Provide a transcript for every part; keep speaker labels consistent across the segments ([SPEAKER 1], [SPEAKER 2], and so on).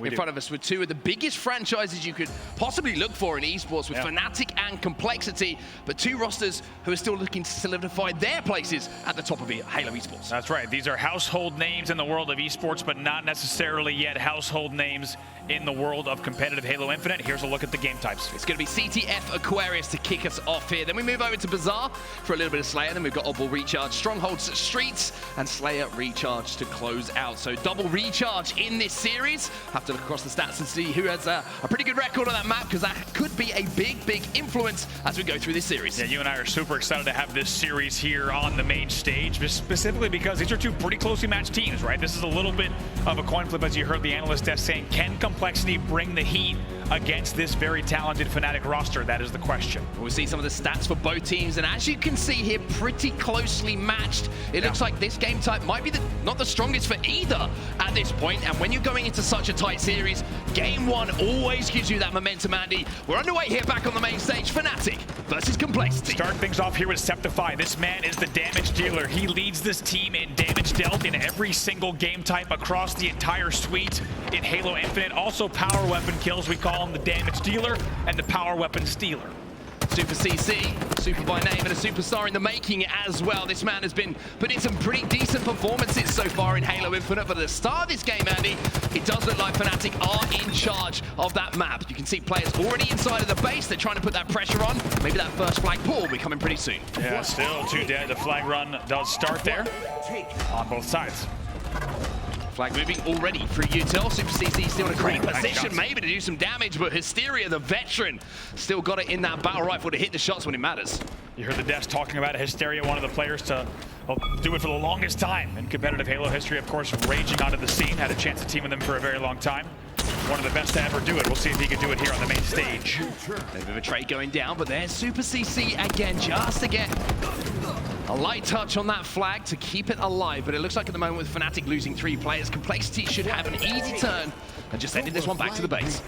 [SPEAKER 1] in front of us with two of the biggest franchises you could possibly look for in esports with Fnatic and Complexity, but two rosters who are still looking to solidify their places at the top of Halo esports.
[SPEAKER 2] That's right. These are household names in the world of esports, but not necessarily yet household names in the world of competitive Halo Infinite. Here's a look at the game types.
[SPEAKER 1] It's going to be CTF Aquarius to kick us off here. Then we move over to Bazaar for a little bit of Slayer. Then we've got Oddball Recharge, Strongholds Streets, and Slayer Recharge to close out. So double recharge in this series. Have to look across the stats and see who has a pretty good record on that map, because that could be a big influence as we go through this series.
[SPEAKER 2] Yeah, you and I are super excited to have this series here on the main stage, specifically because these are two pretty closely matched teams, right? This is a little bit of a coin flip, as you heard the analyst desk saying. Can Complexity bring the heat against this very talented Fnatic roster? That is the question.
[SPEAKER 1] We'll see some of the stats for both teams, and as you can see here, pretty closely matched. It looks like this game type might be not the strongest for either at this point, and when you're going into such a tight series, game one always gives you that momentum, Andy. We're underway here back on the main stage. Fnatic versus Complexity.
[SPEAKER 2] Start things off here with Sceptify. This man is the damage dealer. He leads this team in damage dealt in every single game type across the entire suite in Halo Infinite. Also power weapon kills. We call him the damage dealer and the power weapon stealer.
[SPEAKER 1] SuperCC, super by name and a superstar in the making as well. This man has been putting some pretty decent performances so far in Halo Infinite, but at the start of this game, Andy, it does look like Fnatic are in charge of that map. You can see players already inside of the base. They're trying to put that pressure on. Maybe that first flag pull will be coming pretty soon.
[SPEAKER 2] Yeah, still 2 dead. The flag run does start there on both sides.
[SPEAKER 1] Flag moving already through Util. SuperCC still in a great position, maybe to do some damage, but Hysteria, the veteran, still got it in that battle rifle to hit the shots when it matters.
[SPEAKER 2] You heard the desk talking about Hysteria, one of the players to do it for the longest time in competitive Halo history. Of course, raging onto the scene, had a chance to team with them for a very long time. One of the best to ever do it. We'll see if he can do it here on the main stage.
[SPEAKER 1] A bit of a trade going down, but there's SuperCC again, just again. A light touch on that flag to keep it alive, but it looks like at the moment with Fnatic losing 3 players, Complexity should have an easy turn and just sending this one back to the base.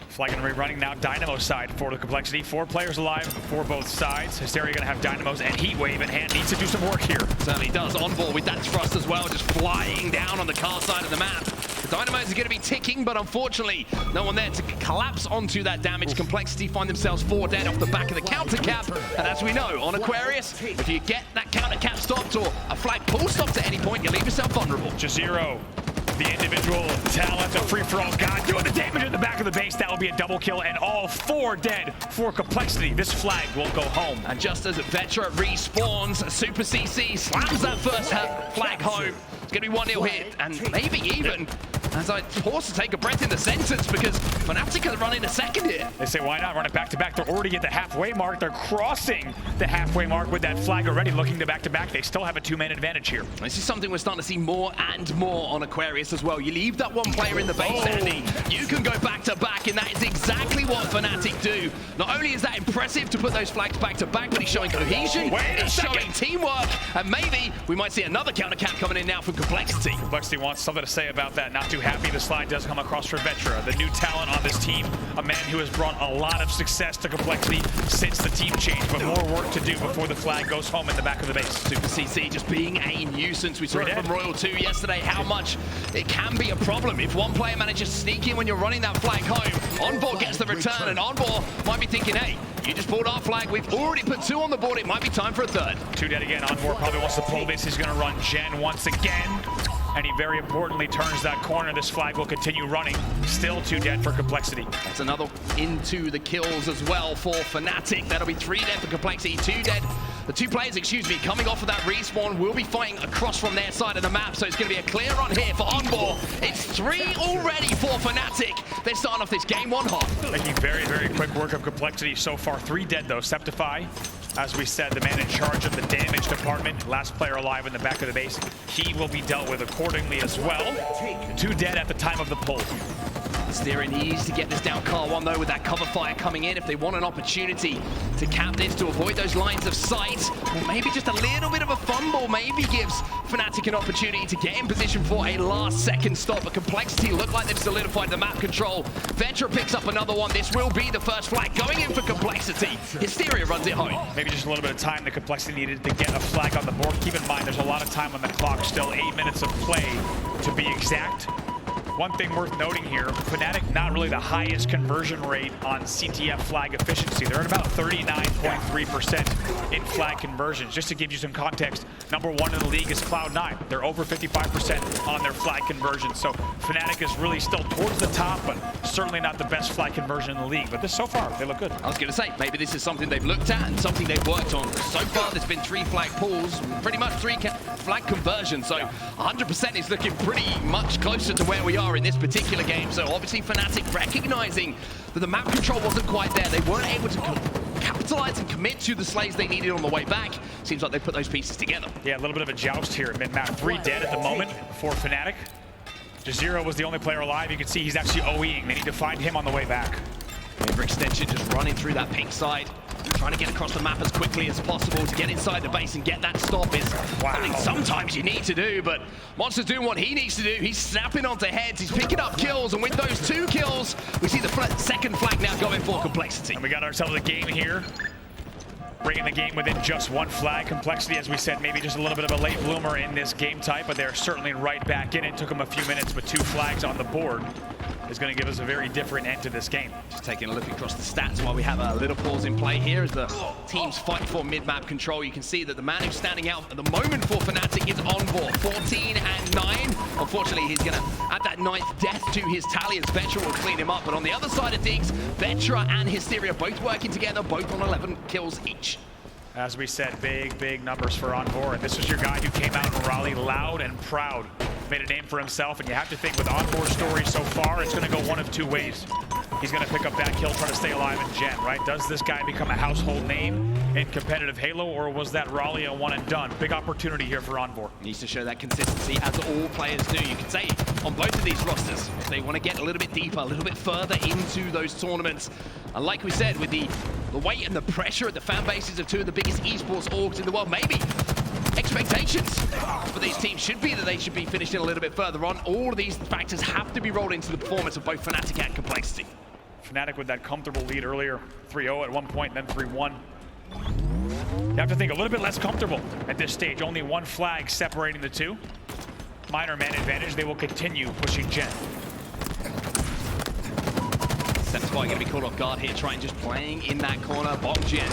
[SPEAKER 2] Flag and rerunning now Dynamo side for the Complexity. 4 players alive for both sides. Hysteria gonna have Dynamos and Heatwave in hand. Needs to do some work here.
[SPEAKER 1] Certainly does. Envore with that thrust as well, just flying down on the car side of the map. The Dynamos are gonna be ticking, but unfortunately, no one there to collapse onto that damage. Complexity find themselves 4 dead off the back of the counter cap. And as we know, on Aquarius, if you get that counter cap stopped or a flag pull stopped at any point, you leave yourself vulnerable.
[SPEAKER 2] Juziro, the individual talent, the free-for-all god, doing the damage in the back of the base. That will be a double kill, and all 4 dead for Complexity. This flag will go home.
[SPEAKER 1] And just as Vetra respawns, SuperCC slams that first flag home. It's going to be 1-0 hit, and maybe even, as I pause to take a breath in the sentence, because Fnatic are running a second here.
[SPEAKER 2] They say, why not run it back-to-back? They're already at the halfway mark. They're crossing the halfway mark with that flag already, looking to back-to-back. They still have a 2-man advantage here.
[SPEAKER 1] This is something we're starting to see more and more on Aquarius as well. You leave that one player in the base, Andy, you can go back-to-back, and that is exactly what Fnatic do. Not only is that impressive to put those flags back-to-back, but he's showing cohesion, it's showing teamwork, and maybe we might see another counter cap coming in now from Complexity.
[SPEAKER 2] Complexity wants something to say about that. Not too happy. The slide does come across for Vetra, the new talent on this team, a man who has brought a lot of success to Complexity since the team change, but more work to do before the flag goes home in the back of the base.
[SPEAKER 1] SuperCC just being a nuisance. We saw it from Royal 2 yesterday, how much it can be a problem if one player manages to sneak in when you're running that flag home. Envore gets the return, and Envore might be thinking, hey, you just pulled our flag, we've already put 2 on the board, it might be time for a 3rd.
[SPEAKER 2] 2 dead again. Envore probably wants to pull this. He's going to run Gen once again, and he very importantly turns that corner. This flag will continue running. Still 2 dead for Complexity.
[SPEAKER 1] That's another into the kills as well for Fnatic. That'll be 3 dead for Complexity, 2 dead. The 2 players, excuse me, coming off of that respawn will be fighting across from their side of the map, so it's going to be a clear run here for Oddball. It's 3 already for Fnatic. They're starting off this game 1 hot.
[SPEAKER 2] Making very quick work of Complexity so far. 3 dead though. Sceptify, as we said, the man in charge of the damage department. Last player alive in the back of the base. He will be dealt with accordingly as well. 2 dead at the time of the pull.
[SPEAKER 1] Hysteria needs to get this down car 1 though, with that cover fire coming in if they want an opportunity to cap this, to avoid those lines of sight. Or maybe just a little bit of a fumble maybe gives Fnatic an opportunity to get in position for a last-second stop. But Complexity look like they've solidified the map control. Vetra picks up another one. This will be the first flag going in for Complexity. Hysteria runs it home.
[SPEAKER 2] Maybe just a little bit of time the Complexity needed to get a flag on the board. Keep in mind, there's a lot of time on the clock. Still 8 minutes of play to be exact. One thing worth noting here, Fnatic not really the highest conversion rate on CTF flag efficiency. They're at about 39.3% in flag conversions. Just to give you some context, number 1 in the league is Cloud9. They're over 55% on their flag conversion. So Fnatic is really still towards the top, but certainly not the best flag conversion in the league. But this so far, they look good.
[SPEAKER 1] I was going to say, maybe this is something they've looked at and something they've worked on. So far, there's been 3 flag pulls, pretty much 3 flag conversions. So 100% is looking pretty much closer to where we are in this particular game. So obviously Fnatic recognizing that the map control wasn't quite there. They weren't able to capitalize and commit to the slays they needed on the way back. Seems like they put those pieces together. Yeah,
[SPEAKER 2] a little bit of a joust here at mid-map. 3 dead at the moment for Fnatic. Juziro was the only player alive. You can see he's actually OEing. They need to find him on the way back.
[SPEAKER 1] Overextension just running through that pink side. Trying to get across the map as quickly as possible to get inside the base and get that stop is something sometimes you need to do, but MoNsTcR's doing what he needs to do. He's snapping onto heads, he's picking up kills, and with those 2 kills, we see the second flag now going for Complexity.
[SPEAKER 2] And we got ourselves a game here. Bringing the game within just 1 flag. Complexity, as we said, maybe just a little bit of a late bloomer in this game type, but they're certainly right back in. It took them a few minutes, but 2 flags on the board is going to give us a very different end to this game.
[SPEAKER 1] Just taking a look across the stats while we have a little pause in play here as the teams fight for mid-map control. You can see that the man who's standing out at the moment for Fnatic is Envore, 14 and 9. Unfortunately, he's going to add that 9th death to his tally as Vetra will clean him up. But on the other side of things, Vetra and Hysteria both working together, both on 11 kills each.
[SPEAKER 2] As we said, big numbers for Envore. And this was your guy who came out in Raleigh loud and proud. Made a name for himself, and you have to think with Envore's story so far, it's going to go one of 2 ways. He's going to pick up that kill, try to stay alive in Gen, right? Does this guy become a household name in competitive Halo, or was that Raleigh a one and done? Big opportunity here for Envore.
[SPEAKER 1] Needs to show that consistency, as all players do. You can say on both of these rosters, if they want to get a little bit deeper, a little bit further into those tournaments. And like we said, with the weight and the pressure at the fan bases of 2 of the biggest esports orgs in the world, maybe expectations for these teams should be that they should be finishing a little bit further on. All of these factors have to be rolled into the performance of both Fnatic and Complexity.
[SPEAKER 2] Fnatic with that comfortable lead earlier, 3-0 at one point, and then 3-1. You have to think a little bit less comfortable at this stage. Only 1 flag separating the 2. Minor man advantage. They will continue pushing Gen.
[SPEAKER 1] Sceptify going to be caught off guard here, trying just playing in that corner. Bomb Gen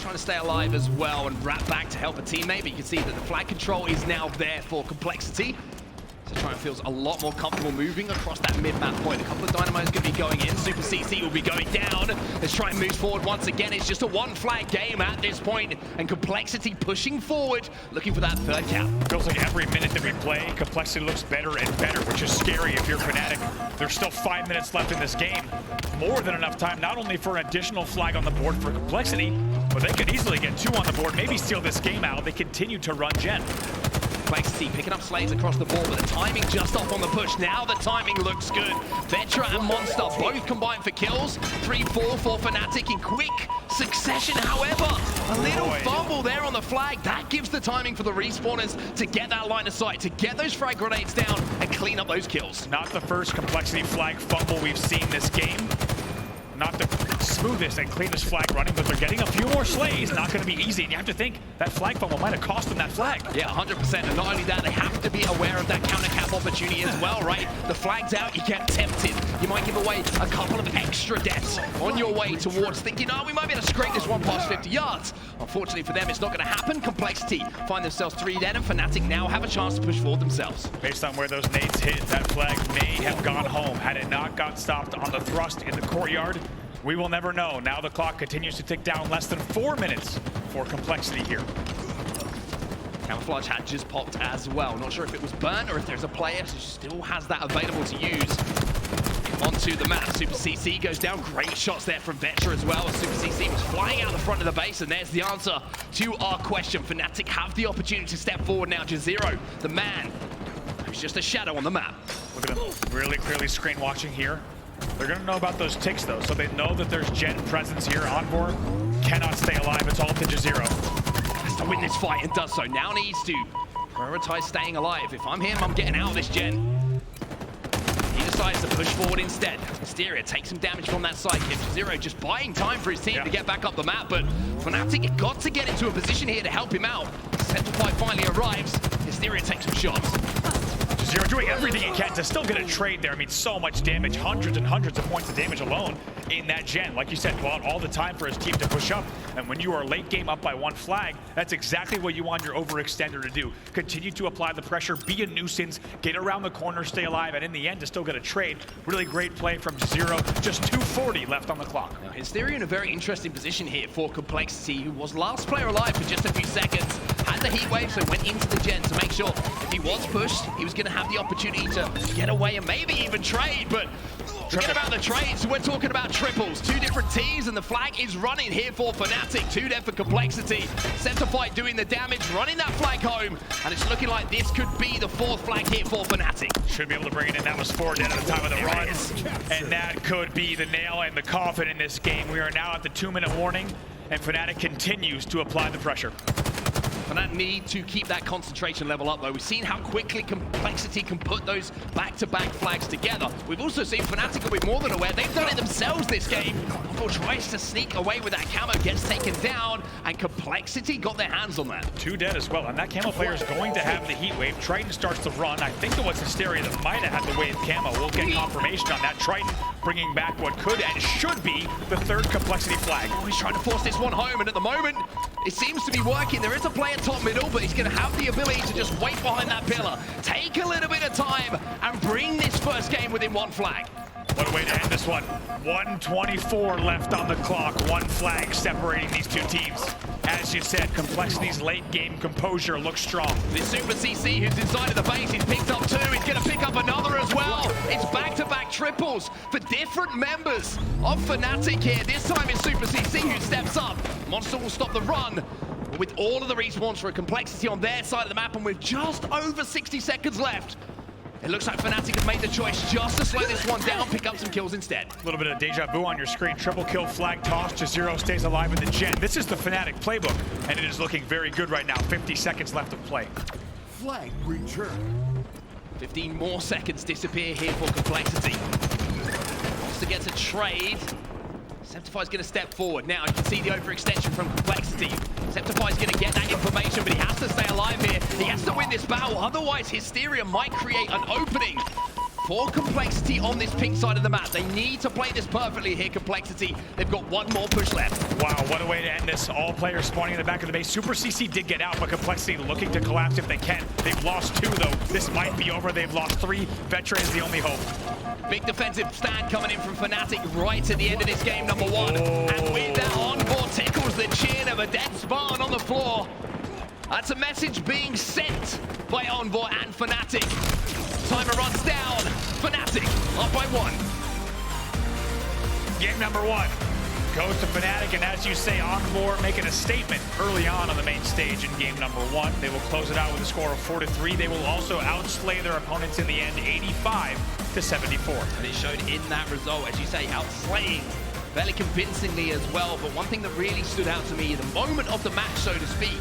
[SPEAKER 1] trying to stay alive as well and wrap back to help a teammate, but you can see that the flag control is now there for Complexity. So Triton feels a lot more comfortable moving across that mid-map point. A couple of Dynamites going to be going in. SuperCC will be going down as Triton moves forward once again. It's just a 1-flag game at this point, and Complexity pushing forward, looking for that 3rd cap.
[SPEAKER 2] Feels like every minute that we play, Complexity looks better and better, which is scary if you're Fnatic. There's still 5 minutes left in this game. More than enough time, not only for an additional flag on the board for Complexity, but they could easily get 2 on the board, maybe steal this game out. They continue to run Gen.
[SPEAKER 1] Complexity picking up slays across the board, but the timing just off on the push. Now the timing looks good. Vetra and MoNsTcR both combined for kills. 3-4 for Fnatic in quick succession. However, a little fumble there on the flag. That gives the timing for the respawners to get that line of sight, to get those frag grenades down and clean up those kills.
[SPEAKER 2] Not the first Complexity flag fumble we've seen this game. Not the smoothest and cleanest flag running, but they're getting a few more slays. Not going to be easy, and you have to think that flag fumble might have cost them that flag.
[SPEAKER 1] Yeah, 100%, and not only that, they have to be aware of that counter cap opportunity as well, right? The flag's out, you get tempted. You might give away a couple of extra deaths on your way towards thinking, oh, we might be able to scrape this one past 50 yards. Unfortunately for them, it's not going to happen. Complexity find themselves 3 dead, and Fnatic now have a chance to push forward themselves.
[SPEAKER 2] Based on where those nades hit, that flag may have gone home had it not got stopped on the thrust in the courtyard. We will never know. Now the clock continues to tick down. Less than 4 minutes for Complexity here.
[SPEAKER 1] Camouflage had just popped as well. Not sure if it was burnt or if there's a player who still has that available to use onto the map. SuperCC goes down. Great shots there from Vetra as well. SuperCC was flying out the front of the base, and there's the answer to our question. Fnatic have the opportunity to step forward now. Juziro, the man who's just a shadow on the map.
[SPEAKER 2] Look at him really clearly screen watching here. They're going to know about those ticks, though, so they know that there's Gen presence here. Envore cannot stay alive. It's all to Juziro.
[SPEAKER 1] Has to win this fight and does so. Now needs to prioritize staying alive. If I'm him, I'm getting out of this Gen. He decides to push forward instead. Hysteria takes some damage from that sidekick. Juziro just buying time for his team to get back up the map, but Fnatic got to get into a position here to help him out. Sceptify finally arrives. Hysteria takes some shots.
[SPEAKER 2] Juziro doing everything he can to still get a trade there. I mean, so much damage, hundreds and hundreds of points of damage alone in that gen. Like you said, bought all the time for his team to push up. And when you are late game up by 1 flag, that's exactly what you want your overextender to do. Continue to apply the pressure, be a nuisance, get around the corner, stay alive, and in the end to still get a trade. Really great play from Juziro. Just 2:40 left on the clock.
[SPEAKER 1] Now, Hysteria in a very interesting position here for Complexity, who was last player alive for just a few seconds. Had the heat wave, so went into the gen to make sure if he was pushed, he was going to have the opportunity to get away and maybe even trade. But forget about the trades, we're talking about triples. 2 different teams, and the flag is running here for Fnatic. 2 dead for Complexity. Sceptify doing the damage, running that flag home, and it's looking like this could be the 4th flag hit for Fnatic.
[SPEAKER 2] Should be able to bring it in. That was 4 dead at the time of the run. And that could be the nail in the coffin in this game. We are now at the 2-minute warning, and Fnatic continues to apply the pressure.
[SPEAKER 1] Fnatic need to keep that concentration level up, though. We've seen how quickly Complexity can put those back-to-back flags together. We've also seen Fnatic will be more than aware. They've done it themselves this game. Envore tries to sneak away with that camo, gets taken down, and Complexity got their hands on that.
[SPEAKER 2] 2 dead as well, and that camo player is going to have the heat wave. Triton starts to run. I think it was Hysteria that might have had the wave camo. We'll get confirmation on that. Triton bringing back what could and should be the 3rd Complexity flag.
[SPEAKER 1] Oh, he's trying to force this one home, and at the moment, it seems to be working. There is a player top middle, but he's going to have the ability to just wait behind that pillar, take a little bit of time, and bring this first game within 1 flag.
[SPEAKER 2] What a way to end this one. 1:24 left on the clock. 1 flag separating these 2 teams. As you said, Complexity's late game composure looks strong.
[SPEAKER 1] This SuperCC who's inside of the base, he's picked up 2. He's going to pick up another as well. It's back-to-back triples for different members of Fnatic here. This time it's SuperCC who steps up. MoNsTcR will stop the run. With all of the respawns for a Complexity on their side of the map, and with just over 60 seconds left, it looks like Fnatic have made the choice just to slow this one down, pick up some kills instead.
[SPEAKER 2] A little bit of deja vu on your screen. Triple kill, flag toss. Juziro stays alive in the gen. This is the Fnatic playbook, and it is looking very good right now. 50 seconds left of play.
[SPEAKER 3] Flag return.
[SPEAKER 1] 15 more seconds disappear here for Complexity. Monster gets a trade. Sceptify's going to step forward. Now you can see the overextension from Complexity. Sceptify's going to get that information, but he has to stay alive here. He has to win this battle, otherwise Hysteria might create an opening for Complexity on this pink side of the map. They need to play this perfectly here, Complexity. They've got 1 more push left.
[SPEAKER 2] Wow, what a way to end this. All players spawning in the back of the base. SuperCC did get out, but Complexity looking to collapse if they can. They've lost 2, though. This might be over. They've lost 3. Vetra is the only hope.
[SPEAKER 1] Big defensive stand coming in from Fnatic right at the end of this game, number 1. And with that, Envore tickles the chin of a dead Spartan on the floor. That's a message being sent by Envore and Fnatic. Timer runs down. Fnatic up by 1.
[SPEAKER 2] Game number 1 goes to Fnatic, and as you say, Envore making a statement early on the main stage in game number 1. They will close it out with a score of 4-3. They will also outslay their opponents in the end, 85-74.
[SPEAKER 1] And it showed in that result, as you say, outslaying fairly convincingly as well. But one thing that really stood out to me, the moment of the match, so to speak,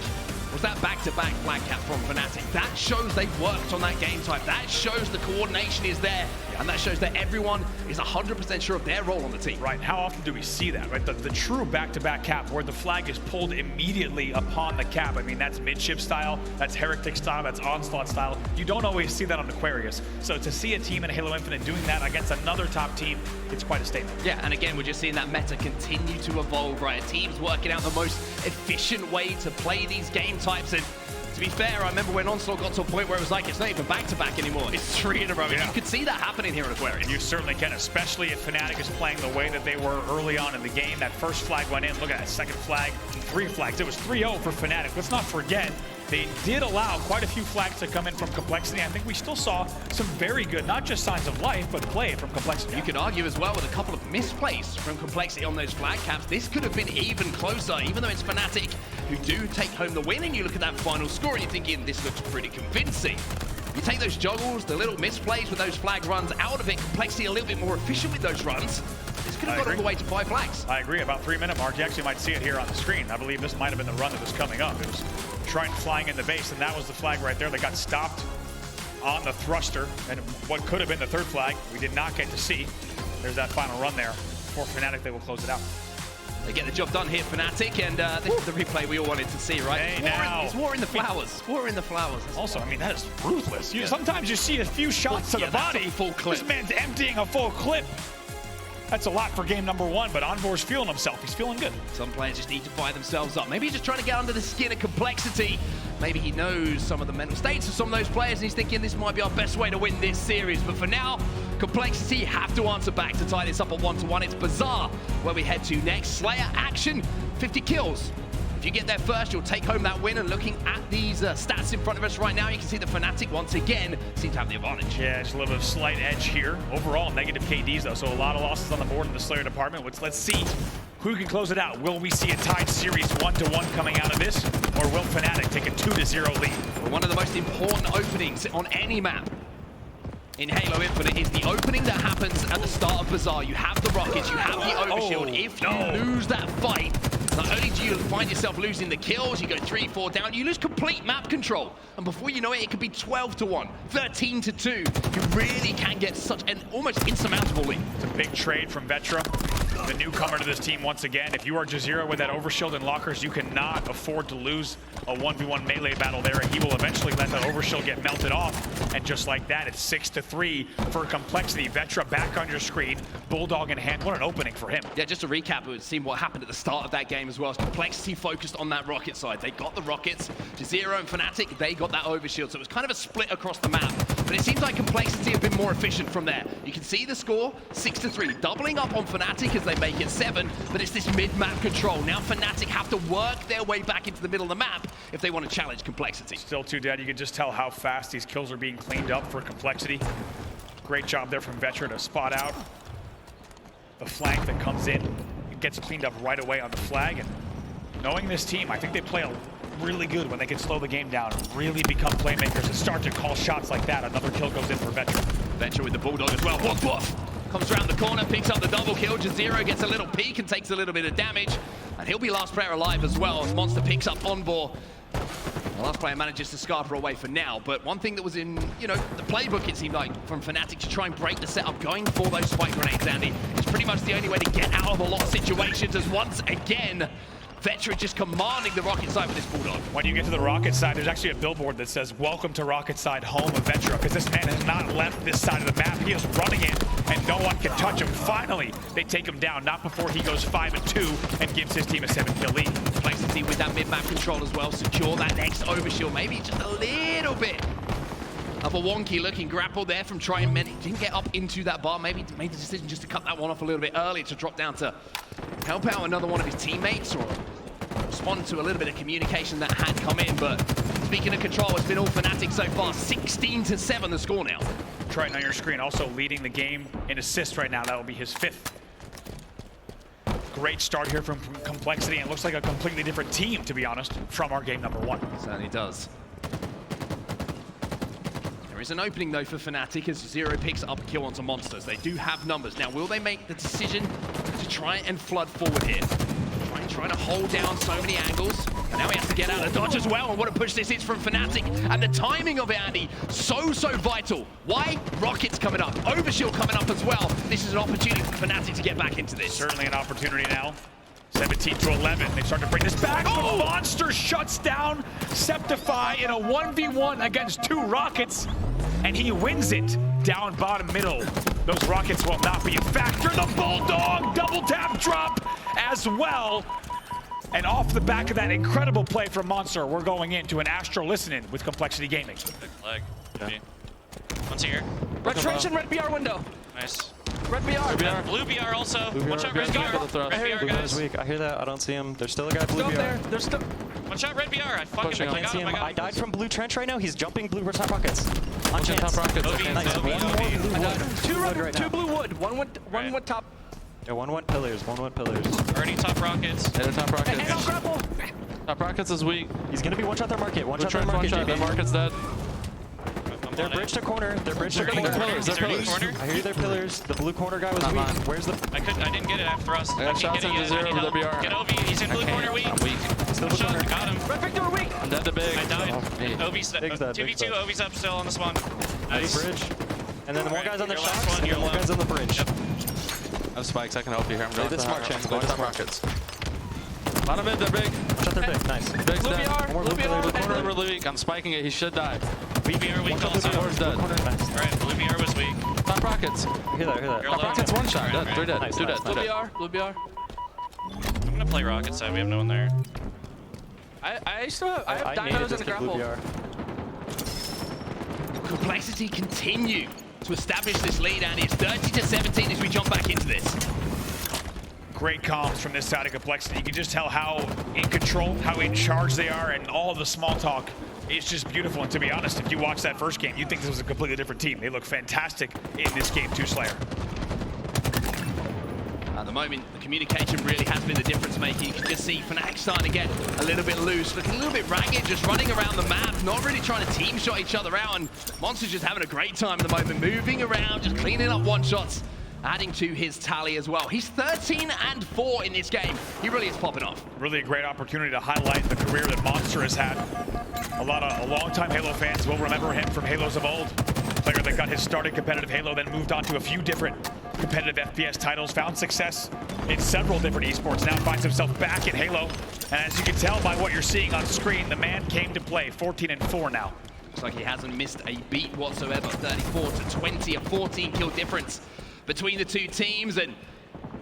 [SPEAKER 1] was that back-to-back flag cap from Fnatic. That shows they've worked on that game type. That shows the coordination is there. And that shows that everyone is 100% sure of their role on the team.
[SPEAKER 2] Right, how often do we see that, right? The true back-to-back cap where the flag is pulled immediately upon the cap. I mean, that's midship style, that's Heretic style, that's Onslaught style. You don't always see that on Aquarius. So to see a team in Halo Infinite doing that against another top team, it's quite a statement.
[SPEAKER 1] Yeah, and again, we're just seeing that meta continue to evolve, right? Teams working out the most efficient way to play these game types. And to be fair, I remember when MoNsTcR got to a point where it was like, it's not even back-to-back anymore. It's 3 in a row. Yeah. You could see that happening here at Aquarius.
[SPEAKER 2] You certainly can, especially if Fnatic is playing the way that they were early on in the game. That first flag went in. Look at that second flag. 3 flags. It was 3-0 for Fnatic. Let's not forget, they did allow quite a few flags to come in from Complexity. I think we still saw some very good, not just signs of life, but play from Complexity.
[SPEAKER 1] You could argue as well with a couple of misplays from Complexity on those flag caps. This could have been even closer, even though it's Fnatic who do take home the win. And you look at that final score and you're thinking, this looks pretty convincing. You take those juggles, the little misplays with those flag runs out of it, Complexity a little bit more efficient with those runs. This could have got all the way to 5 flags.
[SPEAKER 2] I agree, about 3-minute mark. You actually might see it here on the screen. I believe this might have been the run that was coming up. It was Triton flying in the base, and that was the flag right there. They got stopped on the thruster, and what could have been the 3rd flag, we did not get to see. There's that final run there. For Fnatic, they will close it out.
[SPEAKER 1] They get the job done here, Fnatic, and this is the replay we all wanted to see, right?
[SPEAKER 2] Hey,
[SPEAKER 1] it's war in the flowers. War in the flowers.
[SPEAKER 2] Also, I mean, that is ruthless. Sometimes you see a few shots to the body.
[SPEAKER 1] Full clip.
[SPEAKER 2] This man's emptying a full clip. That's a lot for game number 1, but Envore's feeling himself. He's feeling good.
[SPEAKER 1] Some players just need to fire themselves up. Maybe he's just trying to get under the skin of complexity. Maybe he knows some of the mental states of some of those players, and he's thinking this might be our best way to win this series. But for now, complexity have to answer back to tie this up at 1-1. It's Bazaar where we head to next. Slayer action, 50 kills. If you get there first, you'll take home that win. And looking at these stats in front of us right now, you can see the Fnatic once again seem to have the advantage.
[SPEAKER 2] Yeah, just a little bit of slight edge here. Overall, negative KDs though, so a lot of losses on the board in the Slayer department. Let's see who can close it out. Will we see a tied series 1-1 coming out of this, or will Fnatic take a 2-0 lead?
[SPEAKER 1] Well, one of the most important openings on any map in Halo Infinite is the opening that happens at the start of Bazaar. You have the rockets, you have the overshield. If you lose that fight, not only do you find yourself losing the kills, you go 3-4 down, you lose complete map control. And before you know it, it could be 12-1, 13-2. You really can get such an almost insurmountable lead.
[SPEAKER 2] It's a big trade from Vetra, the newcomer to this team once again. If you are Juziro with that overshield and lockers, you cannot afford to lose a 1v1 melee battle there. He will eventually let that overshield get melted off. And just like that, it's 6-3 for complexity. Vetra back on your screen, Bulldog in hand. What an opening for him.
[SPEAKER 1] Yeah, just to recap, it would seem what happened at the start of that game as well. Complexity focused on that rocket side. They got the rockets. Juziro and Fnatic, they got that overshield. So it was kind of a split across the map. But it seems like complexity have been more efficient from there. You can see the score, 6-3. Doubling up on Fnatic as they make it 7, but it's this mid-map control. Now Fnatic have to work their way back into the middle of the map if they want to challenge complexity.
[SPEAKER 2] Still too dead. You can just tell how fast these kills are being cleaned up for complexity. Great job there from Vetra to spot out the flank that comes in. It gets cleaned up right away on the flag. And knowing this team, I think they play really good when they can slow the game down and really become playmakers and start to call shots like that. Another kill goes in for Vetra.
[SPEAKER 1] Vetra with the Bulldog as well. Woof, woof. Comes around the corner, picks up the double kill. Juziro gets a little peek and takes a little bit of damage. And he'll be last player alive as well as Monster picks up Envore. The last player manages to scarper away for now. But one thing that was in, the playbook, it seemed like, from Fnatic to try and break the setup, going for those spike grenades, Andy, is pretty much the only way to get out of a lot of situations, as once again, Vetra just commanding the rocket side with this Bulldog.
[SPEAKER 2] When you get to the rocket side, there's actually a billboard that says, "Welcome to rocket side, home of Vetra," because this man has not left this side of the map. He is running it, and no one can touch him. Finally, they take him down, not before he goes 5-2 and gives his team a 7-kill lead.
[SPEAKER 1] Complexity with that mid-map control as well. Secure that next overshield. Maybe just a little bit of a wonky looking grapple there from Triton. Didn't get up into that bar. Maybe made the decision just to cut that one off a little bit early to drop down to help out another one of his teammates or respond to a little bit of communication that had come in. But speaking of control, it's been all Fnatic so far. 16-7 the score now.
[SPEAKER 2] Triton on your screen also leading the game in assists right now. That will be his 5th. Great start here from Complexity, and looks like a completely different team, to be honest, from our game number 1.
[SPEAKER 1] Certainly does. There is an opening though for Fnatic as Juziro picks up a kill onto Monsters. They do have numbers. Now will they make the decision to try and flood forward here? Trying to hold down so many angles. And now he has to get out of dodge as well. And what a push this is from Fnatic. And the timing of it, Andy, so vital. Why? Rockets coming up. Overshield coming up as well. This is an opportunity for Fnatic to get back into this.
[SPEAKER 2] Certainly an opportunity now. 17-11. They start to bring this back. Oh! Monster shuts down Sceptify in a 1v1 against 2 rockets. And he wins it down bottom middle. Those rockets will not be a factor. The Bulldog double tap drop as well. And off the back of that incredible play from MoNsTcR, we're going into an Astro Listen-In with Complexity Gaming.
[SPEAKER 4] Big flag. Okay. One's here.
[SPEAKER 5] Red trench and red BR window.
[SPEAKER 4] Nice.
[SPEAKER 5] Red BR.
[SPEAKER 4] Blue BR also.
[SPEAKER 6] Blue
[SPEAKER 4] Watch out,
[SPEAKER 6] BR,
[SPEAKER 4] red BR. Red BR,
[SPEAKER 6] Blue
[SPEAKER 4] guys.
[SPEAKER 6] weak. I hear that. I don't see him. There's still a guy blue
[SPEAKER 5] Still
[SPEAKER 6] BR.
[SPEAKER 5] there. There's still.
[SPEAKER 4] Watch out, red BR. I
[SPEAKER 6] Pushing. I can't see him. I died from blue trench right now. He's jumping blue top rockets. On chance.
[SPEAKER 5] Top rockets.
[SPEAKER 6] Nice. One more blue wood.
[SPEAKER 5] Two blue wood. One wood top.
[SPEAKER 6] Yeah, one went pillars. One went pillars.
[SPEAKER 4] Already top rockets.
[SPEAKER 5] Yeah, they're top rockets. And grapple.
[SPEAKER 7] Top rockets is weak.
[SPEAKER 6] He's gonna be one shot their market. One shot their
[SPEAKER 7] One
[SPEAKER 6] market.
[SPEAKER 7] shot. That market's dead.
[SPEAKER 6] They're bridge to corner. They're bridge to corner.
[SPEAKER 7] pillars. They're pillars.
[SPEAKER 4] Corner.
[SPEAKER 6] I hear you. They're pillars. The blue corner guy was weak. Where's the?
[SPEAKER 4] I didn't get it after us.
[SPEAKER 7] I got shots into zero with the BR.
[SPEAKER 4] Get Ovi. He's in blue corner weak.
[SPEAKER 7] I'm weak.
[SPEAKER 6] Still the
[SPEAKER 4] Shot.
[SPEAKER 6] corner.
[SPEAKER 4] Got him.
[SPEAKER 5] Red Victor weak.
[SPEAKER 7] I'm dead to big.
[SPEAKER 4] I died.
[SPEAKER 7] Me.
[SPEAKER 4] Ovi's
[SPEAKER 6] Big's dead,
[SPEAKER 4] 2v2.
[SPEAKER 6] Big's dead.
[SPEAKER 4] Ovi's up still on the spawn.
[SPEAKER 6] Nice.
[SPEAKER 4] Nice.
[SPEAKER 6] Bridge. And then the more guys on the
[SPEAKER 4] Your last
[SPEAKER 6] shots.
[SPEAKER 4] one,
[SPEAKER 6] And
[SPEAKER 4] you're
[SPEAKER 6] the more
[SPEAKER 4] low.
[SPEAKER 6] guys on the bridge.
[SPEAKER 4] Yep.
[SPEAKER 7] I have spikes. I can help you here. I'm going
[SPEAKER 6] this
[SPEAKER 7] to
[SPEAKER 6] smart
[SPEAKER 7] the
[SPEAKER 6] chance.
[SPEAKER 7] going
[SPEAKER 6] Go
[SPEAKER 7] top
[SPEAKER 6] to
[SPEAKER 7] rockets. Bottom mid, they're big.
[SPEAKER 6] Shut their big. Nice.
[SPEAKER 7] Big's
[SPEAKER 5] Blue
[SPEAKER 7] dead.
[SPEAKER 5] BR,
[SPEAKER 6] One more
[SPEAKER 5] Blue
[SPEAKER 6] blue
[SPEAKER 5] BR.
[SPEAKER 6] BR.
[SPEAKER 7] Corner really weak. I'm spiking it. He should die.
[SPEAKER 4] Blue BR weak also.
[SPEAKER 7] Envore's dead.
[SPEAKER 6] Nice.
[SPEAKER 4] Alright, Blue BR was weak.
[SPEAKER 7] Top rockets.
[SPEAKER 6] Hear that, hear that.
[SPEAKER 4] You're
[SPEAKER 7] Top
[SPEAKER 4] alone.
[SPEAKER 7] rockets one shot. Dead. Three dead.
[SPEAKER 6] Nice,
[SPEAKER 7] Two
[SPEAKER 6] nice,
[SPEAKER 7] dead.
[SPEAKER 6] nice.
[SPEAKER 7] Two
[SPEAKER 5] Blue
[SPEAKER 7] dead.
[SPEAKER 5] BR, Blue BR.
[SPEAKER 4] I'm gonna play rocket side. We have no one there.
[SPEAKER 5] I still have, I have
[SPEAKER 6] needed
[SPEAKER 5] dinos
[SPEAKER 6] this
[SPEAKER 5] and a
[SPEAKER 6] to Blue
[SPEAKER 5] grapple.
[SPEAKER 6] BR.
[SPEAKER 1] Complexity continue to establish this lead, and it's 30-17 as we jump back into this.
[SPEAKER 2] Great comms from this side of Complexity. You can just tell how in control, how in charge they are, and all the small talk. It's just beautiful. And to be honest, if you watch that first game, you think this was a completely different team. They look fantastic in this game too, Slayer.
[SPEAKER 1] At the moment, the communication really has been the difference maker. You can just see Fnatic starting to get a little bit loose, looking a little bit ragged, just running around the map, not really trying to team shot each other out. And MoNsTcR's just having a great time at the moment, moving around, just cleaning up one shots, adding to his tally as well. He's 13-4 in this game. He really is popping off.
[SPEAKER 2] Really a great opportunity to highlight the career that MoNsTcR has had. A long-time Halo fans will remember him from Halos of old. Player that got his start in competitive Halo, then moved on to a few different competitive FPS titles, found success in several different esports, now finds himself back in Halo. And as you can tell by what you're seeing on screen, the man came to play, 14-4 now.
[SPEAKER 1] Looks like he hasn't missed a beat whatsoever. 34-20, a 14 kill difference between the two teams. And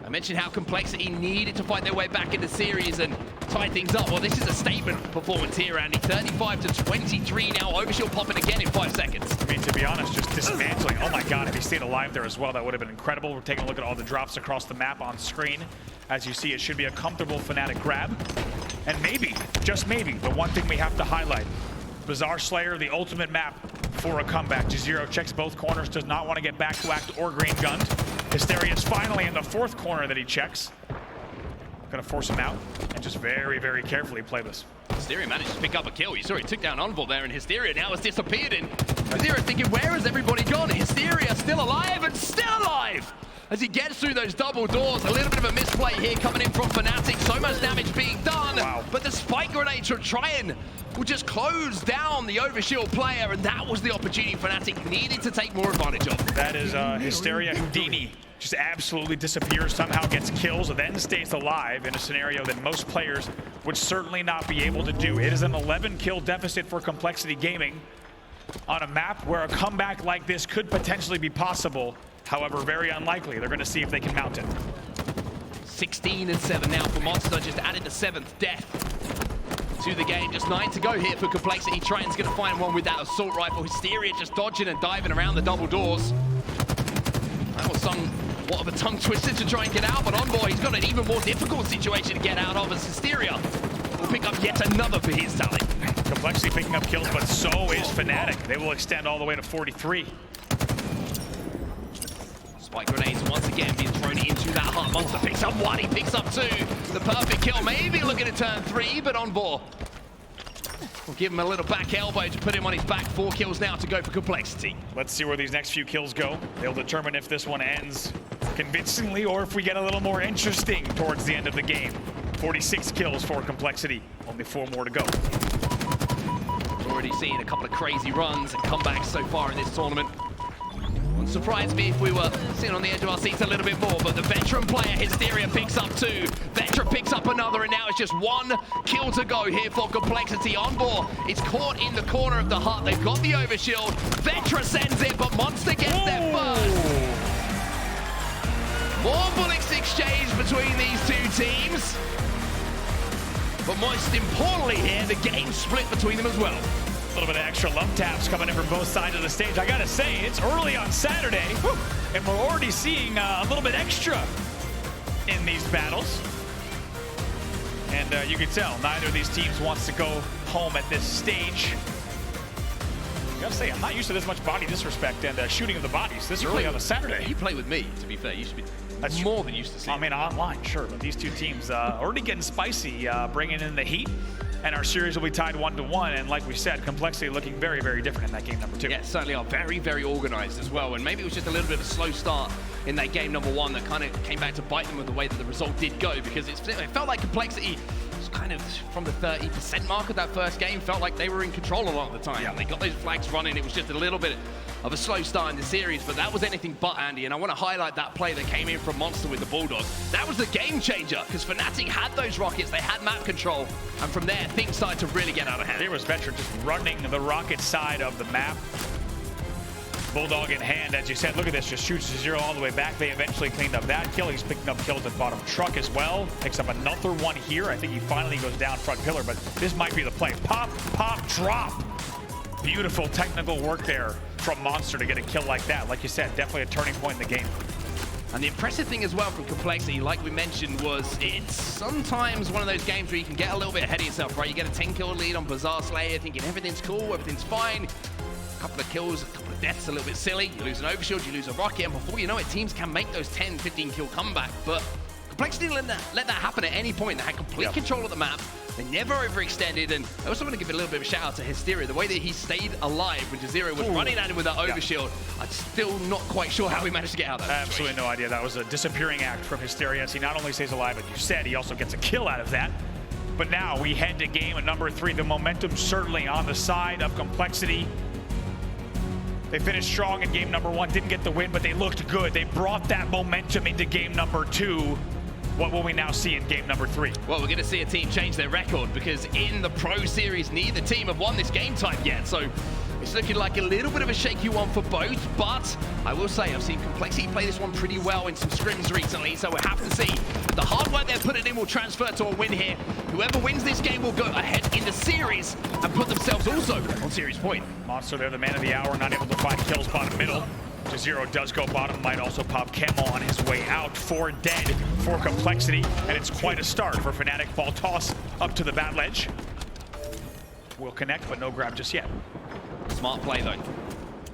[SPEAKER 1] I mentioned how Complexity needed to fight their way back in the series and tie things up. Well, this is a statement performance here, Andy. 35-23 now. Overshield popping again in 5 seconds.
[SPEAKER 2] I mean, to be honest, just dismantling. Oh my God, if he stayed alive there as well, that would have been incredible. We're taking a look at all the drops across the map on screen. As you see, it should be a comfortable Fnatic grab. And maybe, just maybe, the one thing we have to highlight, Bazaar Slayer, the ultimate map for a comeback. Juziro checks both corners, does not want to get back to act or green gunned. Hysteria is finally in the fourth corner that he checks. Gonna force him out and just very, very carefully play this.
[SPEAKER 1] Hysteria managed to pick up a kill. You saw he took down Envore there, and Hysteria now has disappeared. And Juziro thinking, where has everybody gone? Hysteria still alive and still alive! As he gets through those double doors, a little bit of a misplay here coming in from Fnatic. So much damage being done,
[SPEAKER 2] wow.
[SPEAKER 1] But the spike grenade from Triton will just close down the overshield player, and that was the opportunity Fnatic needed to take more advantage of.
[SPEAKER 2] That is Hysteria Houdini. Just absolutely disappears, somehow gets kills, and then stays alive in a scenario that most players would certainly not be able to do. It is an 11 kill deficit for Complexity Gaming on a map where a comeback like this could potentially be possible. However, very unlikely. They're going to see if they can mount it.
[SPEAKER 1] 16-7 now for MoNsTcR, just added the 7th death to the game. Just 9 to go here for Complexity. Triton's going to find one with that assault rifle. Hysteria just dodging and diving around the double doors. That was somewhat of a tongue twister to try and get out, but Envore, he's got an even more difficult situation to get out of, as Hysteria will pick up yet another for his tally.
[SPEAKER 2] Complexity picking up kills, but so is Fnatic. They will extend all the way to 43.
[SPEAKER 1] Spike grenades once again being thrown into that heart. MoNsTcR picks up one, he picks up two. The perfect kill, maybe looking to turn 3, but Envore will give him a little back elbow to put him on his back. 4 kills now to go for Complexity.
[SPEAKER 2] Let's see where these next few kills go. They'll determine if this one ends convincingly or if we get a little more interesting towards the end of the game. 46 kills for Complexity, only 4 more to go.
[SPEAKER 1] We've already seen a couple of crazy runs and comebacks so far in this tournament. Wouldn't surprise me if we were sitting on the edge of our seats a little bit more, but the veteran player, Hysteria, picks up 2. Vetra picks up another, and now it's just 1 kill to go here for Complexity. Envore is caught in the corner of the hut. They've got the overshield. Vetra sends it, but MoNsTcR gets there first. More bullets exchanged between these two teams. But most importantly here, the game split between them as well.
[SPEAKER 2] A little bit of extra love taps coming in from both sides of the stage. I gotta say, it's early on Saturday, and we're already seeing a little bit extra in these battles. And you can tell, neither of these teams wants to go home at this stage. I gotta say, I'm not used to this much body disrespect and shooting of the bodies this early on a Saturday.
[SPEAKER 1] You play with me, to be fair. You should be more than used to see.
[SPEAKER 2] I mean, online, sure, but these two teams already getting spicy, bringing in the heat. And our series will be tied 1-1, and like we said, Complexity looking very, very different in that game number 2.
[SPEAKER 1] Yeah, certainly are very, very organized as well. And maybe it was just a little bit of a slow start in that game number 1 that kind of came back to bite them with the way that the result did go, because it felt like Complexity kind of from the 30% mark of that first game, felt like they were in control a lot of the time. Yeah. They got those flags running. It was just a little bit of a slow start in the series, but that was anything but, Andy. And I want to highlight that play that came in from MoNsTcR with the Bulldog. That was the game changer, because Fnatic had those rockets, they had map control, and from there, things started to really get out of hand.
[SPEAKER 2] There was Vetra just running the rocket side of the map. Bulldog in hand, as you said, look at this, just shoots Juziro all the way back. They eventually cleaned up that kill. He's picking up kills at bottom truck as well. Picks up another one here. I think he finally goes down front pillar, but this might be the play. Pop, pop, drop. Beautiful technical work there from MoNsTcR to get a kill like that. Like you said, definitely a turning point in the game.
[SPEAKER 1] And the impressive thing as well from Complexity, like we mentioned, was it's sometimes one of those games where you can get a little bit ahead of yourself, right? You get a 10-kill lead on Bazaar Slayer, thinking everything's cool, everything's fine. A couple of kills, a couple of deaths, a little bit silly. You lose an overshield, you lose a rocket, and before you know it, teams can make those 10, 15-kill comeback. But Complexity didn't let that happen at any point. They had complete control of the map. They never overextended, and I also want to give a little bit of a shout out to Hysteria. The way that he stayed alive when Juziro was running at him with that overshield, I'm still not quite sure how he managed to get out of that.
[SPEAKER 2] Absolutely no idea. That was a disappearing act from Hysteria. As he not only stays alive, but you said he also gets a kill out of that. But now we head to game number 3. The momentum certainly on the side of Complexity. They finished strong in game number 1, didn't get the win, but they looked good. They brought that momentum into game number 2. What will we now see in game number 3?
[SPEAKER 1] Well, we're going to see a team change their record, because in the Pro Series, neither team have won this game type yet. So it's looking like a little bit of a shaky one for both, but I will say I've seen Complexity play this one pretty well in some scrims recently, so we'll have to see. The hard work they're putting in will transfer to a win here. Whoever wins this game will go ahead in the series and put themselves also on series point.
[SPEAKER 2] MoNsTcR, they're the man of the hour, not able to find kills bottom middle. Juziro does go bottom, might also pop Camel on his way out. 4 dead for Complexity, and it's quite a start for Fnatic. Ball toss up to the bat ledge. Will connect, but no grab just yet.
[SPEAKER 1] Smart play though.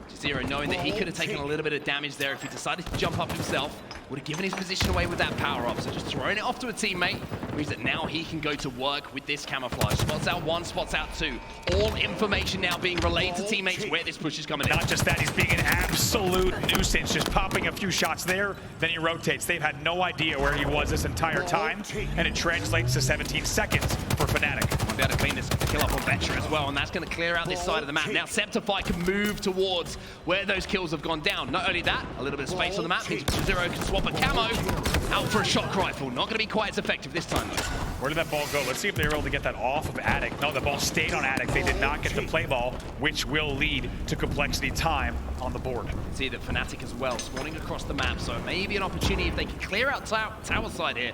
[SPEAKER 1] Juziro knowing that he could have taken a little bit of damage there if he decided to jump up himself. Would have given his position away with that power up. So just throwing it off to a teammate means that now he can go to work with this camouflage. Spots out 1, spots out 2. All information now being relayed to teammates where this push is coming in.
[SPEAKER 2] Not just that, he's being an absolute nuisance, just popping a few shots there, then he rotates. They've had no idea where he was this entire time, and it translates to 17 seconds for Fnatic.
[SPEAKER 1] Might be able to clean this kill up on Vetra as well, and that's going to clear out this side of the map. Now Sceptify can move towards where those kills have gone down. Not only that, a little bit of space on the map means Juziro can swap a camo out for a shock rifle. Not going to be quite as effective this time though.
[SPEAKER 2] Where did that ball go? Let's see if they were able to get that off of Attic. No, the ball stayed on Attic. They did not get the play ball, which will lead to Complexity time on the board.
[SPEAKER 1] See that Fnatic as well, spawning across the map, so maybe an opportunity if they can clear out tower side here.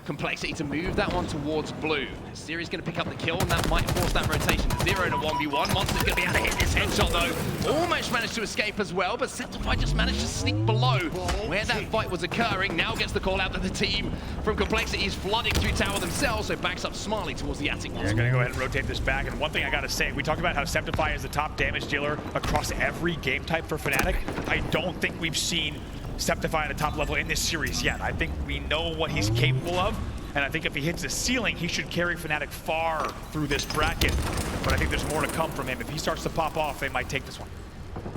[SPEAKER 1] Complexity to move that one towards blue. Hysteria is going to pick up the kill, and that might force that rotation. 0 to 1v1. MoNsTcR's going to be able to hit this headshot, though. Almost managed to escape as well, but Sceptify just managed to sneak below where that fight was occurring. Now gets the call out that the team from Complexity is flooding through tower themselves, so backs up smartly towards the attic.
[SPEAKER 2] They're going to go ahead and rotate this back. And one thing I got to say, we talked about how Sceptify is the top damage dealer across every game type for Fnatic. I don't think we've seen Sceptify at a top level in this series yet. I think we know what he's capable of, and I think if he hits the ceiling, he should carry Fnatic far through this bracket. But I think there's more to come from him. If he starts to pop off, they might take this one.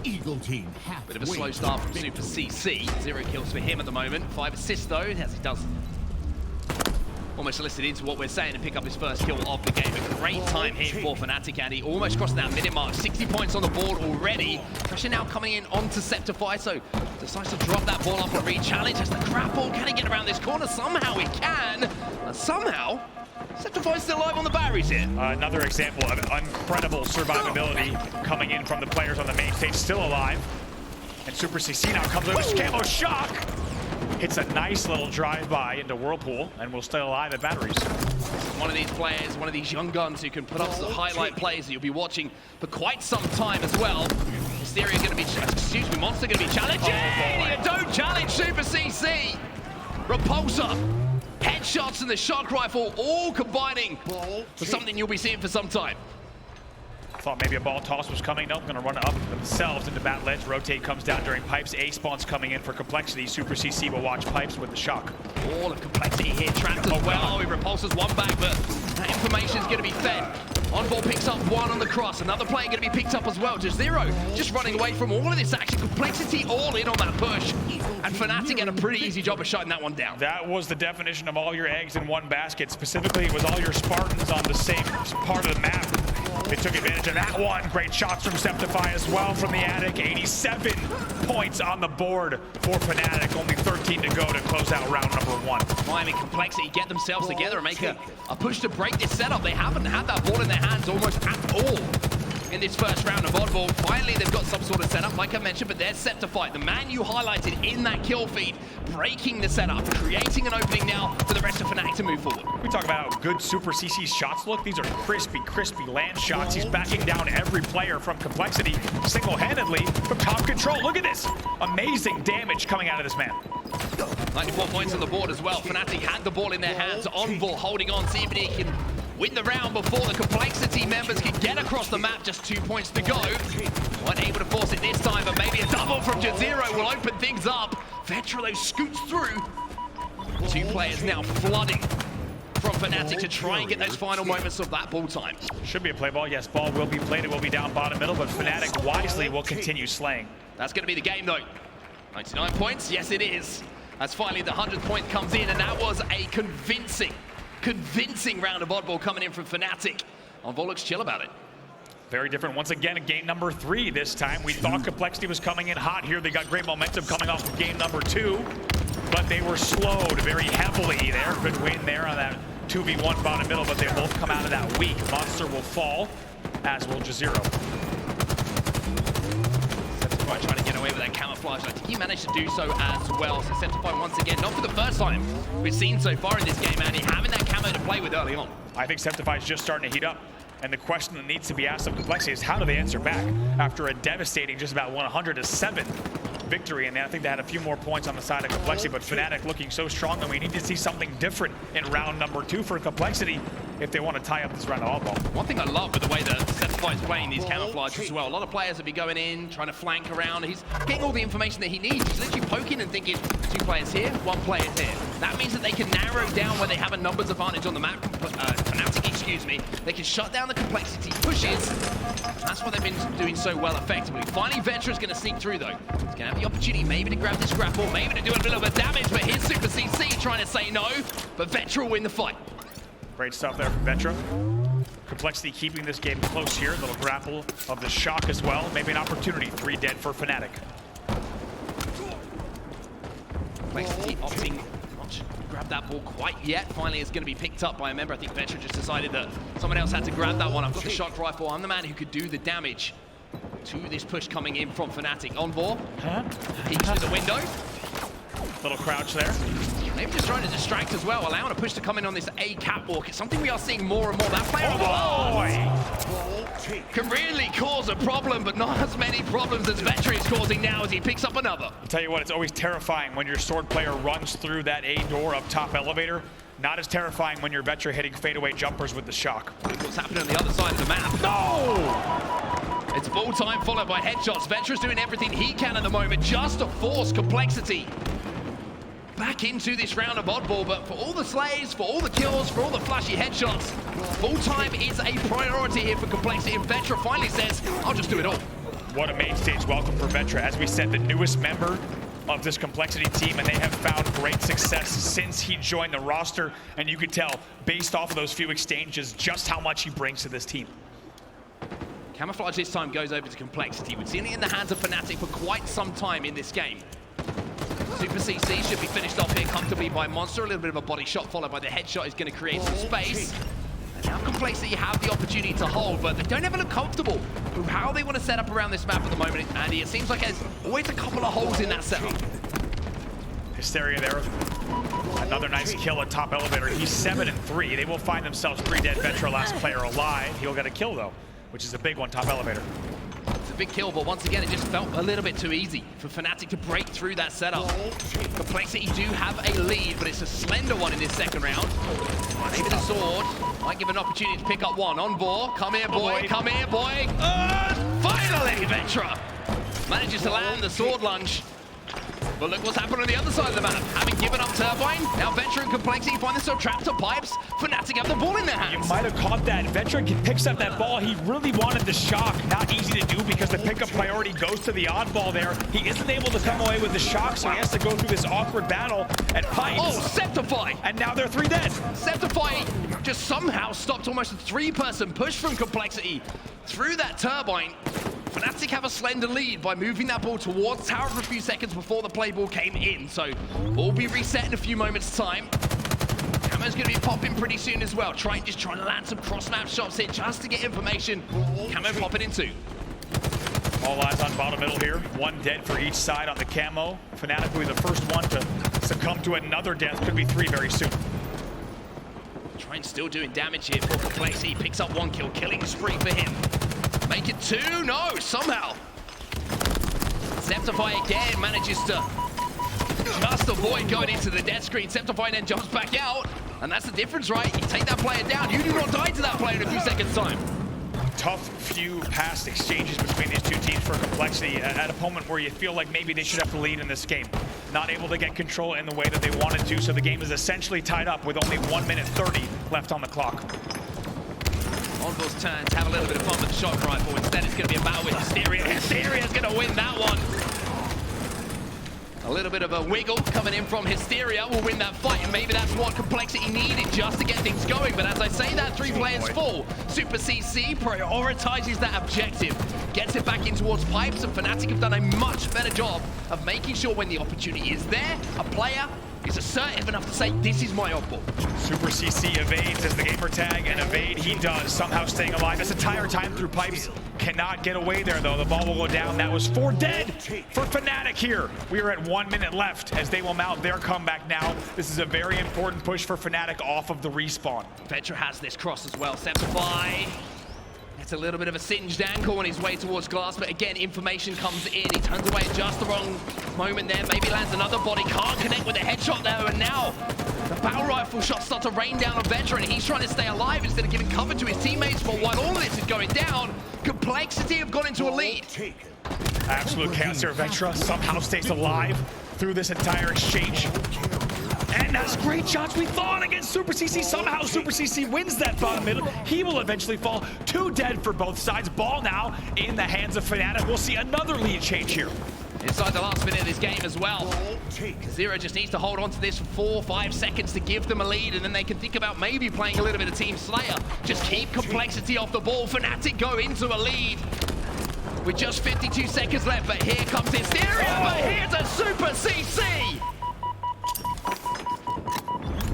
[SPEAKER 3] Eagle team half.
[SPEAKER 1] Bit of a slow start from SuperCC. 0 kills for him at the moment. 5 assists though, as he does almost listed into what we're saying and pick up his first kill of the game. A great time here for Fnatic, and he almost crossed that minute mark. 60 points on the board already. Pressure now coming in onto Sceptify, so decides to drop that ball off a re-challenge. Has the grapple. Can he get around this corner? Somehow he can. And somehow, Sceptify's still alive on the batteries here.
[SPEAKER 2] Another example of incredible survivability coming in from the players on the main stage, still alive. And SuperCC now comes with a camo shock. Hits a nice little drive-by into Whirlpool, and will stay alive at batteries.
[SPEAKER 1] One of these players, one of these young guns who can put up some highlight plays that you'll be watching for quite some time as well. Hysteria going to be, excuse me, MoNsTcR going to be challenging. You don't challenge SuperCC. Repulsor, headshots, and the shock rifle all combining for something you'll be seeing for some time.
[SPEAKER 2] Thought maybe a ball toss was coming. Nope, going to run up themselves into bat ledge. Rotate comes down during pipes. A spawn's coming in for Complexity. SuperCC will watch pipes with the shock.
[SPEAKER 1] All of Complexity here trapped as well. He repulses one back, but that information is going to be fed Envore picks up one on the cross. Another player going to be picked up as well. Juziro just running away from all of this action. Complexity all in on that push. And Fnatic had a pretty easy job of shutting that one down.
[SPEAKER 2] That was the definition of all your eggs in one basket. Specifically, it was all your Spartans on the same part of the map. They took advantage of that one. Great shots from Sceptify as well from the attic. 87 points on the board for Fnatic. Only 13 to go to close out round number 1.
[SPEAKER 1] Miami Complexity get themselves together and make a push to break this setup. They haven't had that ball in their hands almost at all in this first round of Oddball. Finally, they've got some sort of setup, like I mentioned, but there's Sceptify, the man you highlighted in that kill feed, breaking the setup, creating an opening now for the rest of Fnatic to move forward.
[SPEAKER 2] We talk about how good SuperCC's shots look. These are crispy, crispy land shots. He's backing down every player from Complexity single-handedly from top control. Look at this. Amazing damage coming out of this man.
[SPEAKER 1] 94 points on the board as well. Fnatic had the ball in their hands. Envore holding on, see if he can win the round before the Complexity members can get across the map. Just 2 points to go. Weren't able to force it this time, but maybe a double from Juziro will open things up. Vetra, though, scoots through. 2 players now flooding from Fnatic to try and get those final moments of that ball time.
[SPEAKER 2] Should be a play ball. Yes, ball will be played. It will be down bottom middle, but Fnatic wisely will continue slaying.
[SPEAKER 1] That's going to be the game, though. 99 points, yes it is. As finally the 100th point comes in, and that was a convincing round of Oddball coming in from Fnatic. Envore looks chill about it.
[SPEAKER 2] Very different once again in game number 3 this time. We thought Complexity was coming in hot here. They got great momentum coming off of game number 2, but they were slowed very heavily there. Good win there on that 2v1 bottom middle, but they both come out of that weak. MoNsTcR will fall, as will Juziro.
[SPEAKER 1] Sceptify trying to get away with that camouflage. I think he managed to do so as well. So Sceptify once again, not for the first time we've seen so far in this game, Andy, having that camo to play with early on.
[SPEAKER 2] I think Sceptify is just starting to heat up. And the question that needs to be asked of Complexity is how do they answer back after a devastating just about 100-7 victory? And I think they had a few more points on the side of Complexity, but Fnatic looking so strong that we need to see something different in round number 2 for Complexity if they want to tie up this round of Oddball.
[SPEAKER 1] One thing I love with the way that Sceptify is playing these camouflages as well. A lot of players will be going in, trying to flank around. He's getting all the information that he needs. He's literally poking and thinking, 2 players here, 1 player here. That means that they can narrow down where they have a numbers advantage on the map. Fnatic, excuse me. They can shut down the Complexity pushes. That's what they've been doing so well effectively. Finally, Vetra is going to sneak through though. He's going to have the opportunity maybe to grab this grapple, maybe to do a little bit of damage, but here's SuperCC trying to say no, but Vetra will win the fight.
[SPEAKER 2] Great stuff there from Vetra. Complexity keeping this game close here. Little grapple of the shock as well. Maybe an opportunity. 3 dead for Fnatic.
[SPEAKER 1] Complexity opting not to grab that ball quite yet. Finally, it's going to be picked up by a member. I think Vetra just decided that someone else had to grab that one. I've got the shock rifle. I'm the man who could do the damage to this push coming in from Fnatic. Envore peeks through the window.
[SPEAKER 2] Little crouch there.
[SPEAKER 1] Maybe just trying to distract as well, allowing a push to come in on this A catwalk. It's something we are seeing more and more. That player can really cause a problem, but not as many problems as Vetra is causing now as he picks up another.
[SPEAKER 2] I'll tell you what, it's always terrifying when your sword player runs through that A door up top elevator. Not as terrifying when you're Vetra hitting fadeaway jumpers with the shock.
[SPEAKER 1] Look what's happening on the other side of the map.
[SPEAKER 2] No!
[SPEAKER 1] It's ball time followed by headshots. Vetra's doing everything he can at the moment just to force Complexity back into this round of Oddball, but for all the slays, for all the kills, for all the flashy headshots, full time is a priority here for Complexity, and Vetra finally says, I'll just do it all.
[SPEAKER 2] What a main stage welcome for Vetra. As we said, the newest member of this Complexity team, and they have found great success since he joined the roster, and you could tell, based off of those few exchanges, just how much he brings to this team.
[SPEAKER 1] Camouflage this time goes over to Complexity. We've seen it in the hands of Fnatic for quite some time in this game. SuperCC should be finished off here comfortably by MoNsTcR. A little bit of a body shot followed by the headshot is going to create some space. And now Complexity have the opportunity to hold, but they don't ever look comfortable with how they want to set up around this map at the moment, Andy. It seems like there's always a couple of holes in that setup.
[SPEAKER 2] Hysteria there. Another nice kill at top elevator. He's 7-3. They will find themselves 3 dead. Vetra, last player alive. He'll get a kill though, which is a big one, top elevator.
[SPEAKER 1] It's a big kill, but once again, it just felt a little bit too easy for Fnatic to break through that setup. Complexity do have a lead, but it's a slender one in this second round. Maybe the sword might give an opportunity to pick up one. Envore, come here, boy, come here, boy. Finally, Vetra manages to land the sword lunge. But look what's happened on the other side of the map. Having given up Turbine, now Vetra and Complexity find themselves trapped to pipes. Fnatic have the ball in their hands.
[SPEAKER 2] You might have caught that. Vetra picks up that ball. He really wanted the shock. Not easy to do because the pickup priority goes to the oddball there. He isn't able to come away with the shock, so he has to go through this awkward battle at pipes.
[SPEAKER 1] Oh, Sceptify!
[SPEAKER 2] And now they're 3 dead.
[SPEAKER 1] Sceptify just somehow stopped almost a 3-person push from Complexity through that turbine. Fnatic have a slender lead by moving that ball towards tower for a few seconds before the play ball came in. So ball will be reset in a few moments' time. Camo's going to be popping pretty soon as well. Triton just trying to land some cross-map shots in just to get information. Camo popping in 2.
[SPEAKER 2] All eyes on bottom middle here. 1 dead for each side on the camo. Fnatic will be the first one to succumb to another death. Could be 3 very soon.
[SPEAKER 1] Triton still doing damage here for Complexity. Picks up 1 kill, killing spree for him. Make it 2, no, somehow. Sceptify again manages to just avoid going into the death screen. Sceptify then jumps back out, and that's the difference, right? You take that player down, you do not die to that player in a few seconds' time.
[SPEAKER 2] Tough few past exchanges between these two teams for Complexity at a moment where you feel like maybe they should have the lead in this game. Not able to get control in the way that they wanted to, so the game is essentially tied up with only 1 minute 30 left on the clock.
[SPEAKER 1] Oddball's turn to have a little bit of fun with the shock rifle. Instead, it's going to be a battle with Hysteria. Hysteria's going to win that one. A little bit of a wiggle coming in from Hysteria will win that fight, and maybe that's what Complexity needed just to get things going. But as I say that, 3 players full. SuperCC prioritizes that objective, gets it back in towards pipes, and Fnatic have done a much better job of making sure when the opportunity is there, a player is assertive enough to say, this is my oddball.
[SPEAKER 2] SuperCC evades as the gamer tag, and evade he does, somehow staying alive this entire time through pipes. Cannot get away there though, the ball will go down. That was 4 dead for Fnatic here. We are at 1 minute left as they will mount their comeback now. This is a very important push for Fnatic off of the respawn.
[SPEAKER 1] Vetra has this cross as well. Sceptify. It's a little bit of a singed ankle on his way towards glass, but again, information comes in. He turns away at just the wrong moment there. Maybe lands another body. Can't connect with a headshot there, and now the barrel rifle shots start to rain down on Vetra, and he's trying to stay alive instead of giving cover to his teammates. But while all of this is going down, Complexity have gone into a lead.
[SPEAKER 2] Absolute chaos here. Vetra somehow stays alive through this entire exchange. And that's great shots we thought against SuperCC. Somehow SuperCC wins that bottom middle. He will eventually fall. 2 dead for both sides. Ball now in the hands of Fnatic. We'll see another lead change here.
[SPEAKER 1] Inside the last minute of this game as well. Juziro just needs to hold on to this for 4 or 5 seconds to give them a lead, and then they can think about maybe playing a little bit of Team Slayer. Just keep Complexity off the ball. Fnatic go into a lead with just 52 seconds left, but here comes Hysteria, but here's a SuperCC!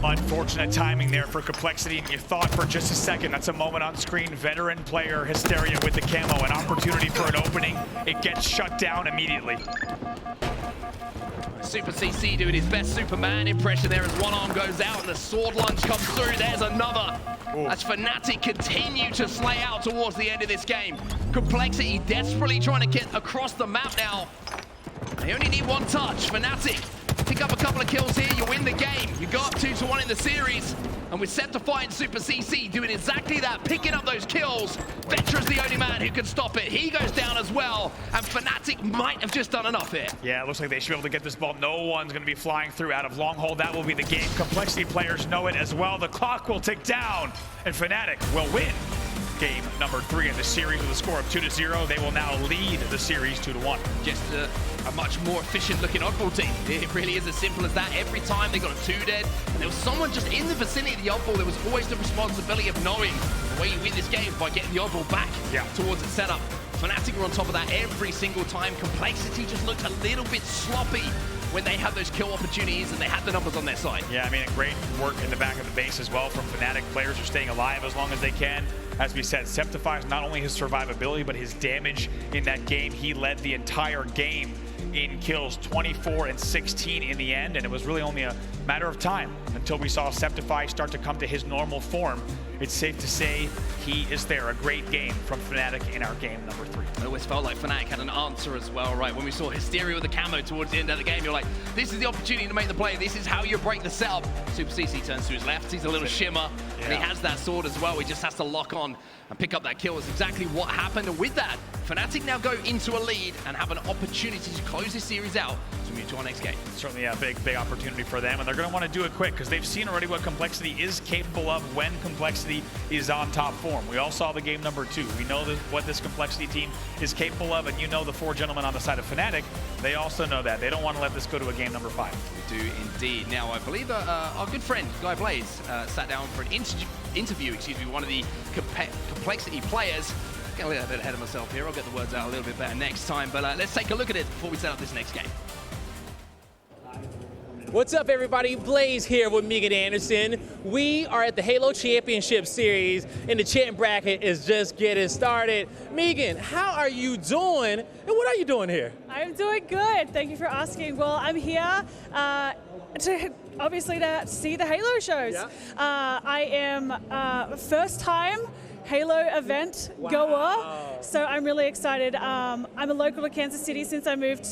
[SPEAKER 2] Unfortunate timing there for Complexity, and you thought for just a second, that's a moment on screen. Veteran player Hysteria with the camo, an opportunity for an opening. It gets shut down immediately.
[SPEAKER 1] SuperCC doing his best Superman impression there as one arm goes out and the sword lunge comes through. There's another.
[SPEAKER 2] Ooh.
[SPEAKER 1] As Fnatic continue to slay out towards the end of this game. Complexity desperately trying to get across the map now. They only need 1 touch. Fnatic pick up a couple of kills here, you win the game. You go up 2-1 in the series. And with Sceptify and SuperCC doing exactly that, picking up those kills, Vetra's the only man who can stop it. He goes down as well, and Fnatic might have just done enough here.
[SPEAKER 2] Yeah, it looks like they should be able to get this ball. No one's going to be flying through out of long hole. That will be the game. Complexity players know it as well. The clock will tick down, and Fnatic will win game number 3 in the series with a score of 2-0. They will now lead the series 2-1.
[SPEAKER 1] Just a much more efficient looking oddball team. It really is as simple as that. Every time they got a 2 dead, and there was someone just in the vicinity of the oddball, there was always the responsibility of knowing the way you win this game by getting the oddball back towards its setup. Fnatic were on top of that every single time. Complexity just looked a little bit sloppy when they had those kill opportunities and they had the numbers on their side.
[SPEAKER 2] Yeah, I mean, great work in the back of the base as well from Fnatic. Players are staying alive as long as they can. As we said, Sceptify is not only his survivability, but his damage in that game. He led the entire game in kills, 24 and 16 in the end, and it was really only a matter of time until we saw Sceptify start to come to his normal form. It's safe to say he is there. A great game from Fnatic in our game number 3.
[SPEAKER 1] It always felt like Fnatic had an answer as well, right? When we saw Hysteria with the camo towards the end of the game, you're like, this is the opportunity to make the play. This is how you break the setup. SuperCC turns to his left. He's a little shimmer, and he has that sword as well. He just has to lock on and pick up that kill. Is exactly what happened. And with that, Fnatic now go into a lead and have an opportunity to close this series out we move to our next game.
[SPEAKER 2] Certainly a big opportunity for them, and they're going to want to do it quick because they've seen already what Complexity is capable of when Complexity is on top form. We all saw the game number 2. We know what this Complexity team is capable of, and you know the 4 gentlemen on the side of Fnatic, they also know that. They don't want to let this go to a game number 5.
[SPEAKER 1] We do indeed. Now, I believe our good friend, Guy Blaze, sat down for an interview, with one of the Complexity players. Getting a little bit ahead of myself here. I'll get the words out a little bit better next time, but let's take a look at it before we set up this next game.
[SPEAKER 8] What's up, everybody? Blaze here with Megan Anderson. We are at the Halo Championship Series, and the champ bracket is just getting started. Megan, how are you doing, and what are you doing here?
[SPEAKER 9] I'm doing good. Thank you for asking. Well, I'm here obviously to see the Halo shows.
[SPEAKER 8] Yeah.
[SPEAKER 9] I am first time Halo event goer, so I'm really excited. I'm a local to Kansas City since I moved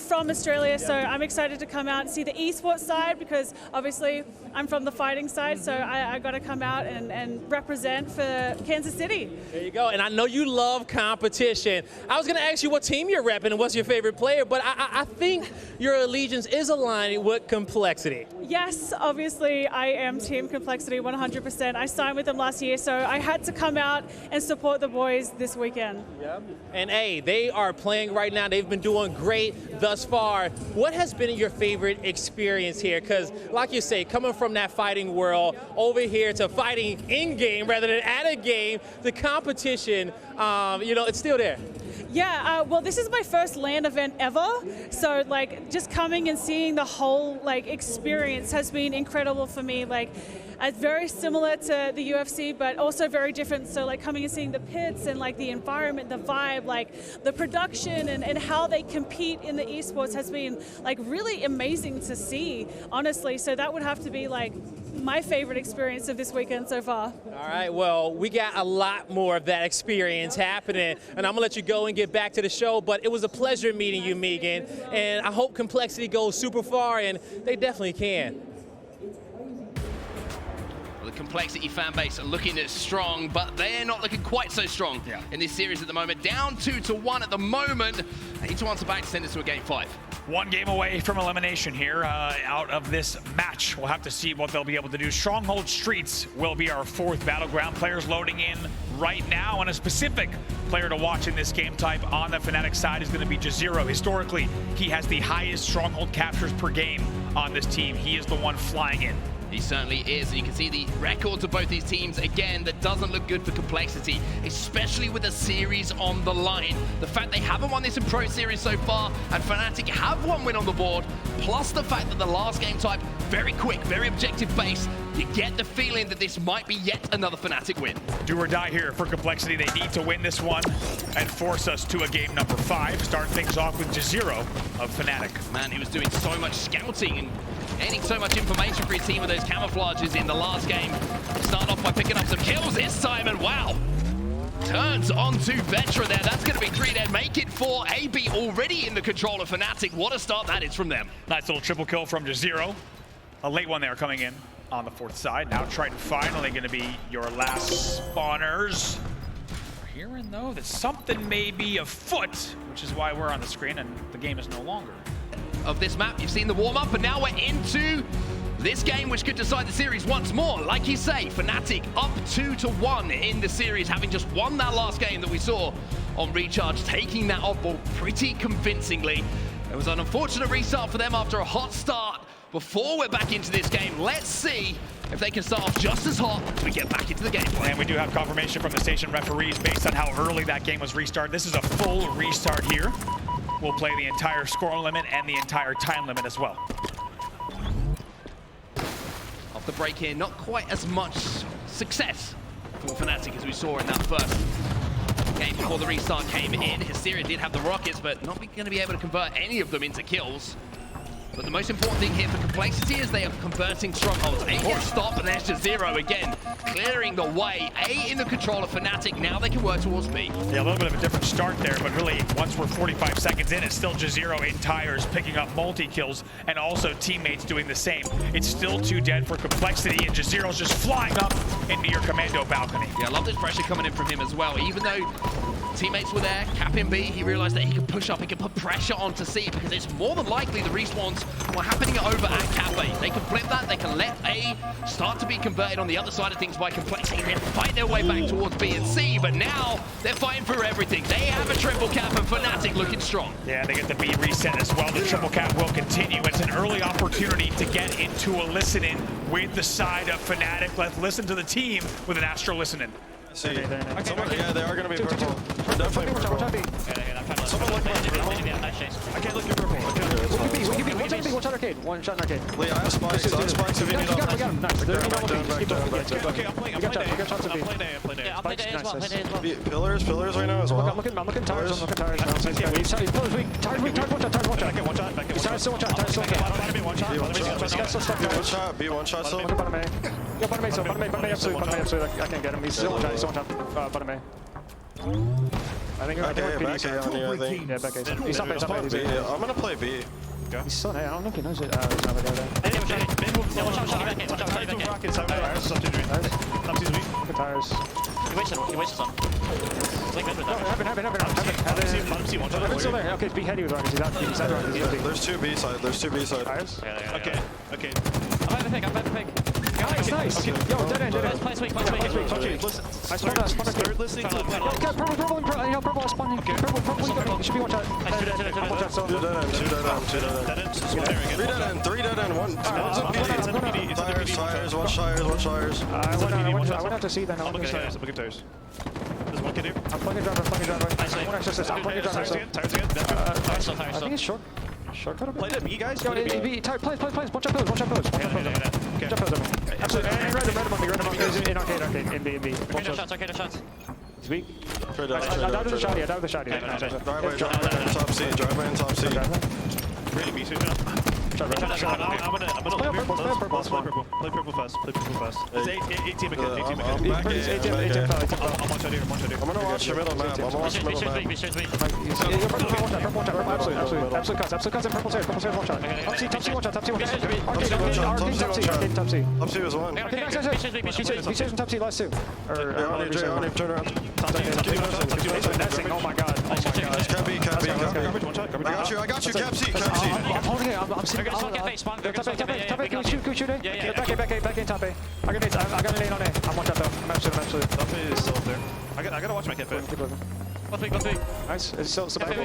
[SPEAKER 9] from Australia, so I'm excited to come out and see the esports side because obviously I'm from the fighting side, so I got to come out and represent for Kansas City.
[SPEAKER 8] There you go, and I know you love competition. I was going to ask you what team you're repping and what's your favorite player, but I think your allegiance is aligned with Complexity.
[SPEAKER 9] Yes, obviously I am Team Complexity 100%. I signed with them last year, so I had to come out and support the boys this weekend.
[SPEAKER 8] Yep. And hey, they are playing right now. They've been doing great thus far. What has been your favorite experience here? Because like you say, coming from that fighting world over here to fighting in-game rather than at a game, the competition, it's still there.
[SPEAKER 9] Yeah, well, this is my first LAN event ever, so like just coming and seeing the whole experience has been incredible for me. It's very similar to the UFC, but also very different. So coming and seeing the pits and the environment, the vibe, the production and how they compete in the esports has been really amazing to see, honestly. So that would have to be my favorite experience of this weekend so far.
[SPEAKER 8] All right, well, we got a lot more of that experience happening, and I'm gonna let you go and get back to the show, but it was a pleasure meeting you, Megan, and I hope Complexity goes super far, and they definitely can.
[SPEAKER 1] The Complexity fan base are looking strong, but they're not looking quite so strong in this series at the moment. Down 2-1 at the moment. They need to answer back to send us to a game 5.
[SPEAKER 2] 1 game away from elimination here out of this match. We'll have to see what they'll be able to do. Strongholds Streets will be our 4th battleground. Players loading in right now, and a specific player to watch in this game type on the Fnatic side is going to be Juziro. Historically, he has the highest Stronghold captures per game on this team. He is the one flying in.
[SPEAKER 1] He certainly is, and you can see the records of both these teams. Again, that doesn't look good for Complexity, especially with a series on the line. The fact they haven't won this in Pro Series so far, and Fnatic have 1 win on the board, plus the fact that the last game type, very quick, very objective base, you get the feeling that this might be yet another Fnatic win.
[SPEAKER 2] Do or die here for Complexity. They need to win this one and force us to a game number 5. Start things off with Juziro of Fnatic.
[SPEAKER 1] Man, he was doing so much scouting and gaining so much information for his team with those camouflages in the last game. Start off by picking up some kills this time, and wow. Turns on to Vetra there. That's going to be 3 dead. Make it 4. AB already in the control of Fnatic. What a start that is from them.
[SPEAKER 2] Nice little triple kill from Juziro. A late one there coming in on the 4th side. Now Triton finally going to be your last spawners. We're hearing though that something may be afoot, which is why we're on the screen and the game is no longer.
[SPEAKER 1] Of this map, you've seen the warm-up, and now we're into this game, which could decide the series once more. Like you say, Fnatic up 2-1 in the series, having just won that last game that we saw on Recharge, taking that oddball pretty convincingly. It was an unfortunate restart for them after a hot start. Before we're back into this game, let's see if they can start off just as hot as we get back into the gameplay.
[SPEAKER 2] And we do have confirmation from the station referees based on how early that game was restarted. This is a full restart here. We'll play the entire score limit and the entire time limit as well.
[SPEAKER 1] Off the break here, not quite as much success for Fnatic as we saw in that first game before the restart came in. Hysteria did have the rockets, but not going to be able to convert any of them into kills. But the most important thing here for Complexity is they are converting Strongholds. A gets stopped, and there's Juziro again, clearing the way. A in the control of Fnatic. Now they can work towards B.
[SPEAKER 2] Yeah, a little bit of a different start there, but really, once we're 45 seconds in, it's still Juziro in tires, picking up multi-kills, and also teammates doing the same. It's still 2 dead for Complexity, and Juziro's just flying up into your commando balcony.
[SPEAKER 1] Yeah, I love this pressure coming in from him as well. Even though Teammates were there, capping B. He realized that he could push up, he could put pressure onto C because it's more than likely the respawns were happening over at Cap A. They can flip that, they can let A start to be converted on the other side of things by Complexity and fight their way back towards B and C, but now they're fighting for everything. They have a triple cap and Fnatic looking strong.
[SPEAKER 2] Yeah, they get the B reset as well. The triple cap will continue. It's an early opportunity to get into a listen-in with the side of Fnatic. Let's listen to the team with an Astro listen-in.
[SPEAKER 10] See, yeah, they are going to be purple. Definitely purple. Someone look purple.
[SPEAKER 5] I can't look at purple.
[SPEAKER 6] One shot arcade. One shot arcade.
[SPEAKER 10] Lee, I have spikes. I have spikes if you need them.
[SPEAKER 6] Nice.
[SPEAKER 5] Okay, I'm playing A.
[SPEAKER 4] I'll play A as well.
[SPEAKER 10] Pillars right now as well.
[SPEAKER 6] I'm looking tires. I'm looking tires. He's pillars weak. Tires weak. Tires one shot. Tires still one shot. Tires still one shot.
[SPEAKER 10] B one shot still.
[SPEAKER 6] Look at bottom A. Yeah, bottom A. So bottom A absolute. I can't get him. He's still one shot. Bottom A. I think
[SPEAKER 10] Back A on you, I think.
[SPEAKER 6] Yeah, back A. He's not B.
[SPEAKER 10] I'm gonna play B.
[SPEAKER 6] He's still A. I don't know if he knows it. There's another guy there. Look at tires.
[SPEAKER 4] He wasted some.
[SPEAKER 6] Heaven's still there. Okay, it's B heady with rockets. He's inside rockets.
[SPEAKER 10] There's two B side.
[SPEAKER 6] Tires.
[SPEAKER 5] Okay.
[SPEAKER 4] I'm about to pick.
[SPEAKER 6] Nice. Yo, dead end.
[SPEAKER 4] Place weak.
[SPEAKER 5] Listen.
[SPEAKER 6] I spawned
[SPEAKER 5] Listening to the plan.
[SPEAKER 6] Purple is spawning. Purple, should be one shot. One shot, so.
[SPEAKER 10] Two dead end. Three dead end. One. Tires. One shires.
[SPEAKER 6] I went out to see then.
[SPEAKER 5] I'm looking at tires. There's one kid here.
[SPEAKER 6] I'm plugging driver. One extra I'm plugging driver.
[SPEAKER 5] Tires again.
[SPEAKER 6] I think it's short. Shortcut.
[SPEAKER 5] Play the B, guys.
[SPEAKER 6] Yo, B. Tire, play. One shot pillars.
[SPEAKER 5] Okay.
[SPEAKER 6] Absolutely. And random on me. In arcade. In B.
[SPEAKER 4] Arcade shots.
[SPEAKER 6] He's weak.
[SPEAKER 10] Down
[SPEAKER 6] to the shotty.
[SPEAKER 10] Driveway in top C.
[SPEAKER 5] Really B, I'm gonna play purple fast. It's 8 team again.
[SPEAKER 10] I'm gonna watch the middle map.
[SPEAKER 6] Absolute cuts in purple stairs, one shot. Top C, one shot. Arcade, top C.
[SPEAKER 10] Top C was one.
[SPEAKER 6] He saves in top C, last two.
[SPEAKER 10] Turn around.
[SPEAKER 6] Oh my god.
[SPEAKER 10] Cap B. I got you. Cap C.
[SPEAKER 6] I'm holding it. I'm sitting.
[SPEAKER 4] There's one cafe spawn.
[SPEAKER 6] Top A. Can we shoot A?
[SPEAKER 4] Yeah.
[SPEAKER 6] Back in top A. I got a nade on A. I'm one shot though. I'm absolute.
[SPEAKER 5] Top A is still up there. I gotta watch my cafe.
[SPEAKER 6] Nice. It's still back.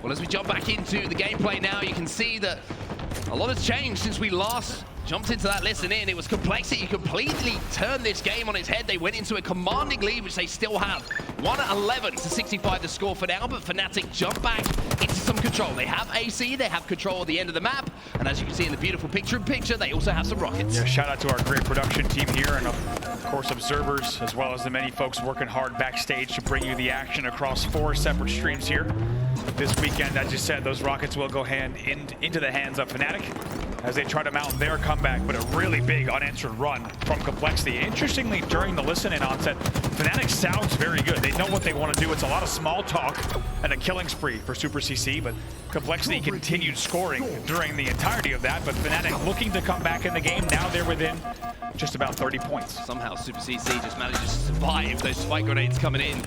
[SPEAKER 1] Well, as we jump back into the gameplay now, you can see that a lot has changed since we last jumped into that listen in. It was Complexity who completely turned this game on its head. They went into a commanding lead, which they still have. 111 to 65 the score for now, but Fnatic jump back into some control. They have AC, they have control at the end of the map, and as you can see in the beautiful picture-in-picture, they also have some rockets.
[SPEAKER 2] Yeah, shout out to our great production team here, and of course observers, as well as the many folks working hard backstage to bring you the action across 4 separate streams here. This weekend, as you said, those rockets will go into the hands of Fnatic as they try to mount their comeback, but a really big unanswered run from Complexity. Interestingly, during the listen-in onset, Fnatic sounds very good. They know what they want to do. It's a lot of small talk and a killing spree for SuperCC, but Complexity continued scoring during the entirety of that, but Fnatic looking to come back in the game. Now they're within just about 30 points.
[SPEAKER 1] Somehow SuperCC just manages to survive those spike grenades coming in,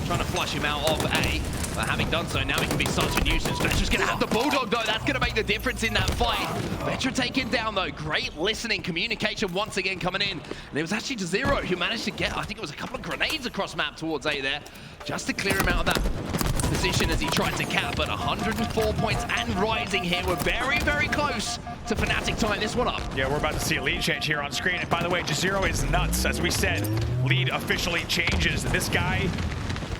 [SPEAKER 1] trying to flush him out of A. But having done so, now he can be such a nuisance. Vetra's going to have the Bulldog, though. That's going to make the difference in that fight. Vetra taken down, though. Great listening, communication once again coming in. And it was actually Juziro who managed to get, I think it was a couple of grenades across map towards A there, just to clear him out of that position as he tried to cap. But 104 points and rising here. We're very, very close to Fnatic tying this one up.
[SPEAKER 2] Yeah, we're about to see a lead change here on screen. And by the way, Juziro is nuts. As we said, lead officially changes. This guy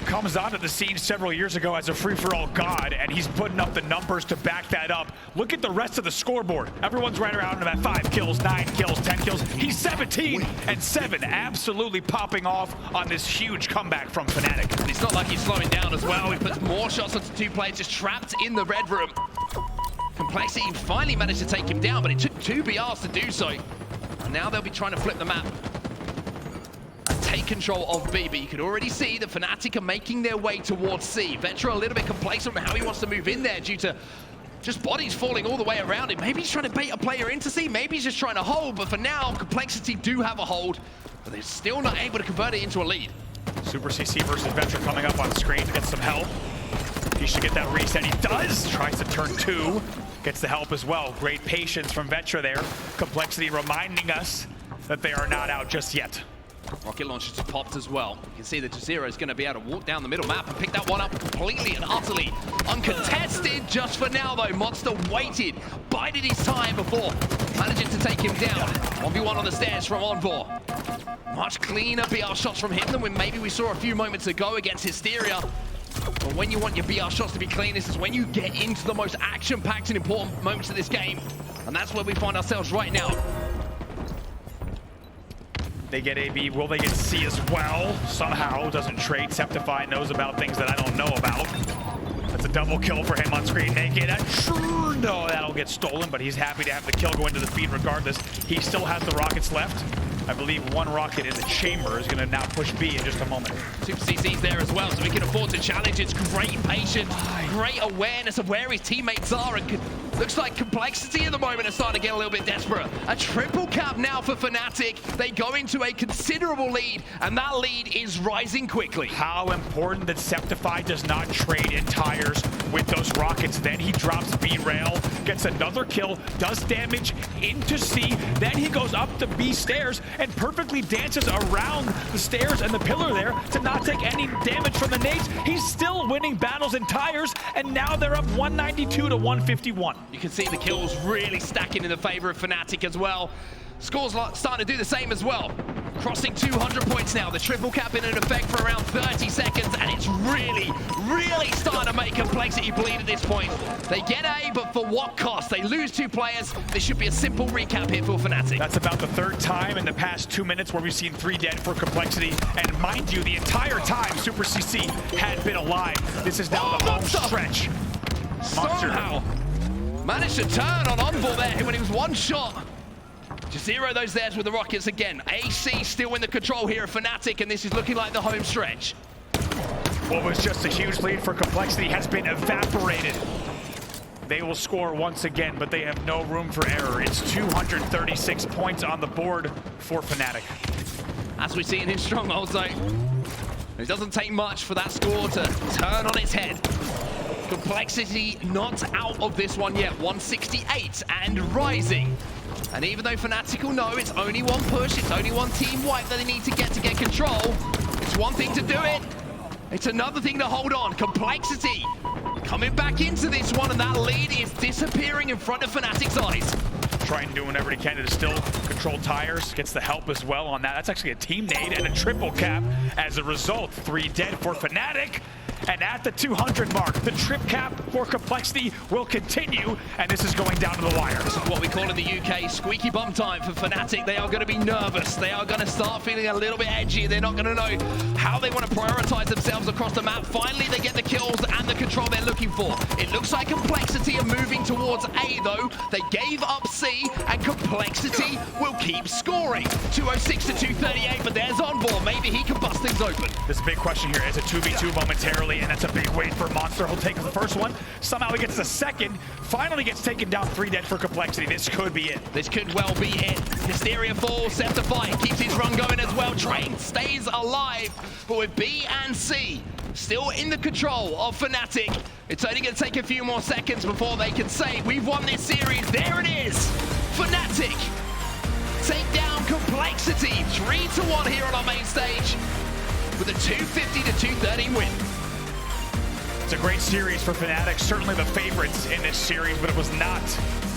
[SPEAKER 2] comes onto the scene several years ago as a free-for-all god, and he's putting up the numbers to back that up. Look at the rest of the scoreboard. Everyone's right around about 5 kills, 9 kills, 10 kills. He's 17 and 7, absolutely popping off on this huge comeback from Fnatic.
[SPEAKER 1] And it's not like he's slowing down as well. He puts more shots onto 2 players just trapped in the red room. Complexity finally managed to take him down, but it took 2 BRs to do so. And now they'll be trying to flip the map and take control of B, but you can already see that Fnatic are making their way towards C. Vetra a little bit complacent on how he wants to move in there due to just bodies falling all the way around him. Maybe he's trying to bait a player into C, maybe he's just trying to hold, but for now, Complexity do have a hold, but they're still not able to convert it into a lead.
[SPEAKER 2] SuperCC versus Vetra coming up on screen to get some help. He should get that reset. He does. Tries to turn 2. Gets the help as well. Great patience from Vetra there. Complexity reminding us that they are not out just yet.
[SPEAKER 1] Rocket launchers have popped as well. You can see that Juziro is going to be able to walk down the middle map and pick that one up completely and utterly uncontested. Just for now, though, MoNsTcR waited, bided his time before managing to take him down. 1v1 on the stairs from Envore. Much cleaner BR shots from him than when maybe we saw a few moments ago against Hysteria. But when you want your BR shots to be clean, this is when you get into the most action-packed and important moments of this game. And that's where we find ourselves right now.
[SPEAKER 2] They get AB, will they get C as well? Somehow, doesn't trade. Sceptify knows about things that I don't know about. That's a double kill for him on screen naked. No, that'll get stolen, but he's happy to have the kill go into the feed regardless. He still has the rockets left. I believe one rocket in the chamber is going to now push B in just a moment.
[SPEAKER 1] SuperCC's there as well, so we can afford to challenge. It's great patience, great awareness of where his teammates are, and looks like Complexity at the moment is starting to get a little bit desperate. A triple cap now for Fnatic. They go into a considerable lead, and that lead is rising quickly.
[SPEAKER 2] How important that Sceptify does not trade in tires with those rockets. Then he drops B rail, gets another kill, does damage into C, then he goes up the B stairs and perfectly dances around the stairs and the pillar there to not take any damage from the nades. He's still winning battles in tires, and now they're up 192 to 151.
[SPEAKER 1] You can see the kills really stacking in the favor of Fnatic as well. Scores starting to do the same as well. Crossing 200 points now. The triple cap in effect for around 30 seconds, and it's really starting to make Complexity bleed at this point. They get A, but for what cost? They lose 2 players. This should be a simple recap here for Fnatic.
[SPEAKER 2] That's about the 3rd time in the past 2 minutes where we've seen 3 dead for Complexity. And mind you, the entire time SuperCC had been alive. This is now the home stretch.
[SPEAKER 1] Somehow managed to turn on Oddball there when he was one shot. Juziro those theirs with the rockets again. AC still in the control here of Fnatic, and this is looking like the home stretch.
[SPEAKER 2] What was just a huge lead for Complexity has been evaporated. They will score once again, but they have no room for error. It's 236 points on the board for Fnatic.
[SPEAKER 1] As we see in his Strongholds, though, it doesn't take much for that score to turn on its head. Complexity not out of this one yet. 168 and rising. And even though Fnatic will know it's only one push, it's only one team wipe that they need to get control, it's one thing to do it, it's another thing to hold on. Complexity coming back into this one, and that lead is disappearing in front of Fnatic's eyes.
[SPEAKER 2] Triton doing whatever he can to still control tires, gets the help as well on that. That's actually a team nade and a triple cap as a result. 3 dead for Fnatic. And at the 200 mark, the trip cap for Complexity will continue, and this is going down to the wire.
[SPEAKER 1] This is what we call in the UK squeaky bum time for Fnatic. They are going to be nervous. They are going to start feeling a little bit edgy. They're not going to know how they want to prioritize themselves across the map. Finally, they get the kills and the control they're looking for. It looks like Complexity are moving towards A, though. They gave up C, and Complexity will keep scoring. 206 to 238, but there's Envore. Maybe he can bust things open.
[SPEAKER 2] This big question here is a 2v2 momentarily, and that's a big wait for MoNsTcR. He'll take the first one. Somehow he gets the second. Finally gets taken down. 3 dead for Complexity. This could be it.
[SPEAKER 1] This could well be it. Hysteria falls. Sceptify keeps his run going as well. Triton stays alive. But with B and C still in the control of Fnatic, it's only going to take a few more seconds before they can say, we've won this series. There it is. Fnatic take down Complexity. 3-1 here on our main stage with a 250 to 213 win.
[SPEAKER 2] It's a great series for Fnatic, certainly the favorites in this series, but it was not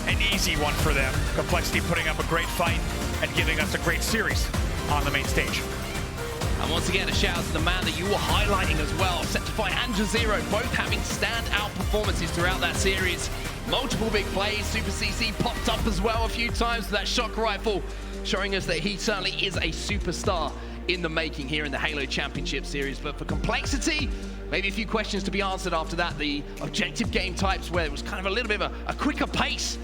[SPEAKER 2] an easy one for them. Complexity putting up a great fight and giving us a great series on the main stage.
[SPEAKER 1] And once again, a shout out to the man that you were highlighting as well, Sceptify and Juziro, both having standout performances throughout that series. Multiple big plays. SuperCC popped up as well a few times with that shock rifle, showing us that he certainly is a superstar in the making here in the Halo Championship Series. But for Complexity, maybe a few questions to be answered after that. The objective game types where it was kind of a little bit of a quicker pace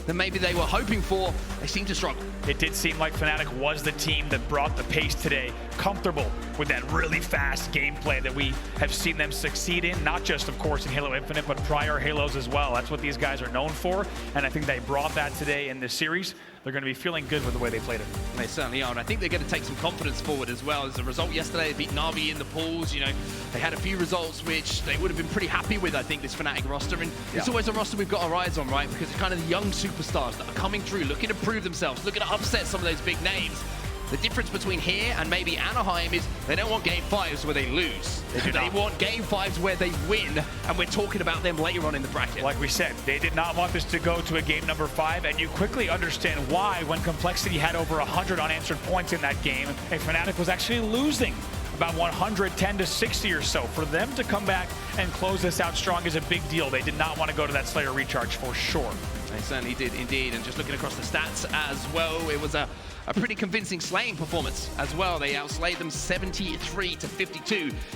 [SPEAKER 1] than maybe they were hoping for, they seem to struggle.
[SPEAKER 2] It did seem like Fnatic was the team that brought the pace today. comfortable with that really fast gameplay that we have seen them succeed in, not just, of course, in Halo Infinite, but prior Halos as well. That's what these guys are known for, and I think they brought that today in this series. They're going to be feeling good with the way they played it.
[SPEAKER 1] They certainly are, and I think they're going to take some confidence forward as well. As a result, yesterday they beat Na'Vi in the pools. You know, they had a few results which they would have been pretty happy with, I think, this Fnatic roster. And it's always a roster we've got our eyes on, right? Because it's kind of the young superstars that are coming through, looking to prove themselves, looking to upset some of those big names. The difference between here and maybe Anaheim is they don't want game 5s where they lose. They want game 5s where they win, and we're talking about them later on in the bracket.
[SPEAKER 2] Like we said, they did not want this to go to a game number 5, and you quickly understand why when Complexity had over 100 unanswered points in that game, and Fnatic was actually losing about 110 to 60 or so. For them to come back and close this out strong is a big deal. They did not want to go to that Slayer recharge for sure.
[SPEAKER 1] They certainly did indeed, and just looking across the stats as well, it was a pretty convincing slaying performance as well. They outslayed them 73 to 52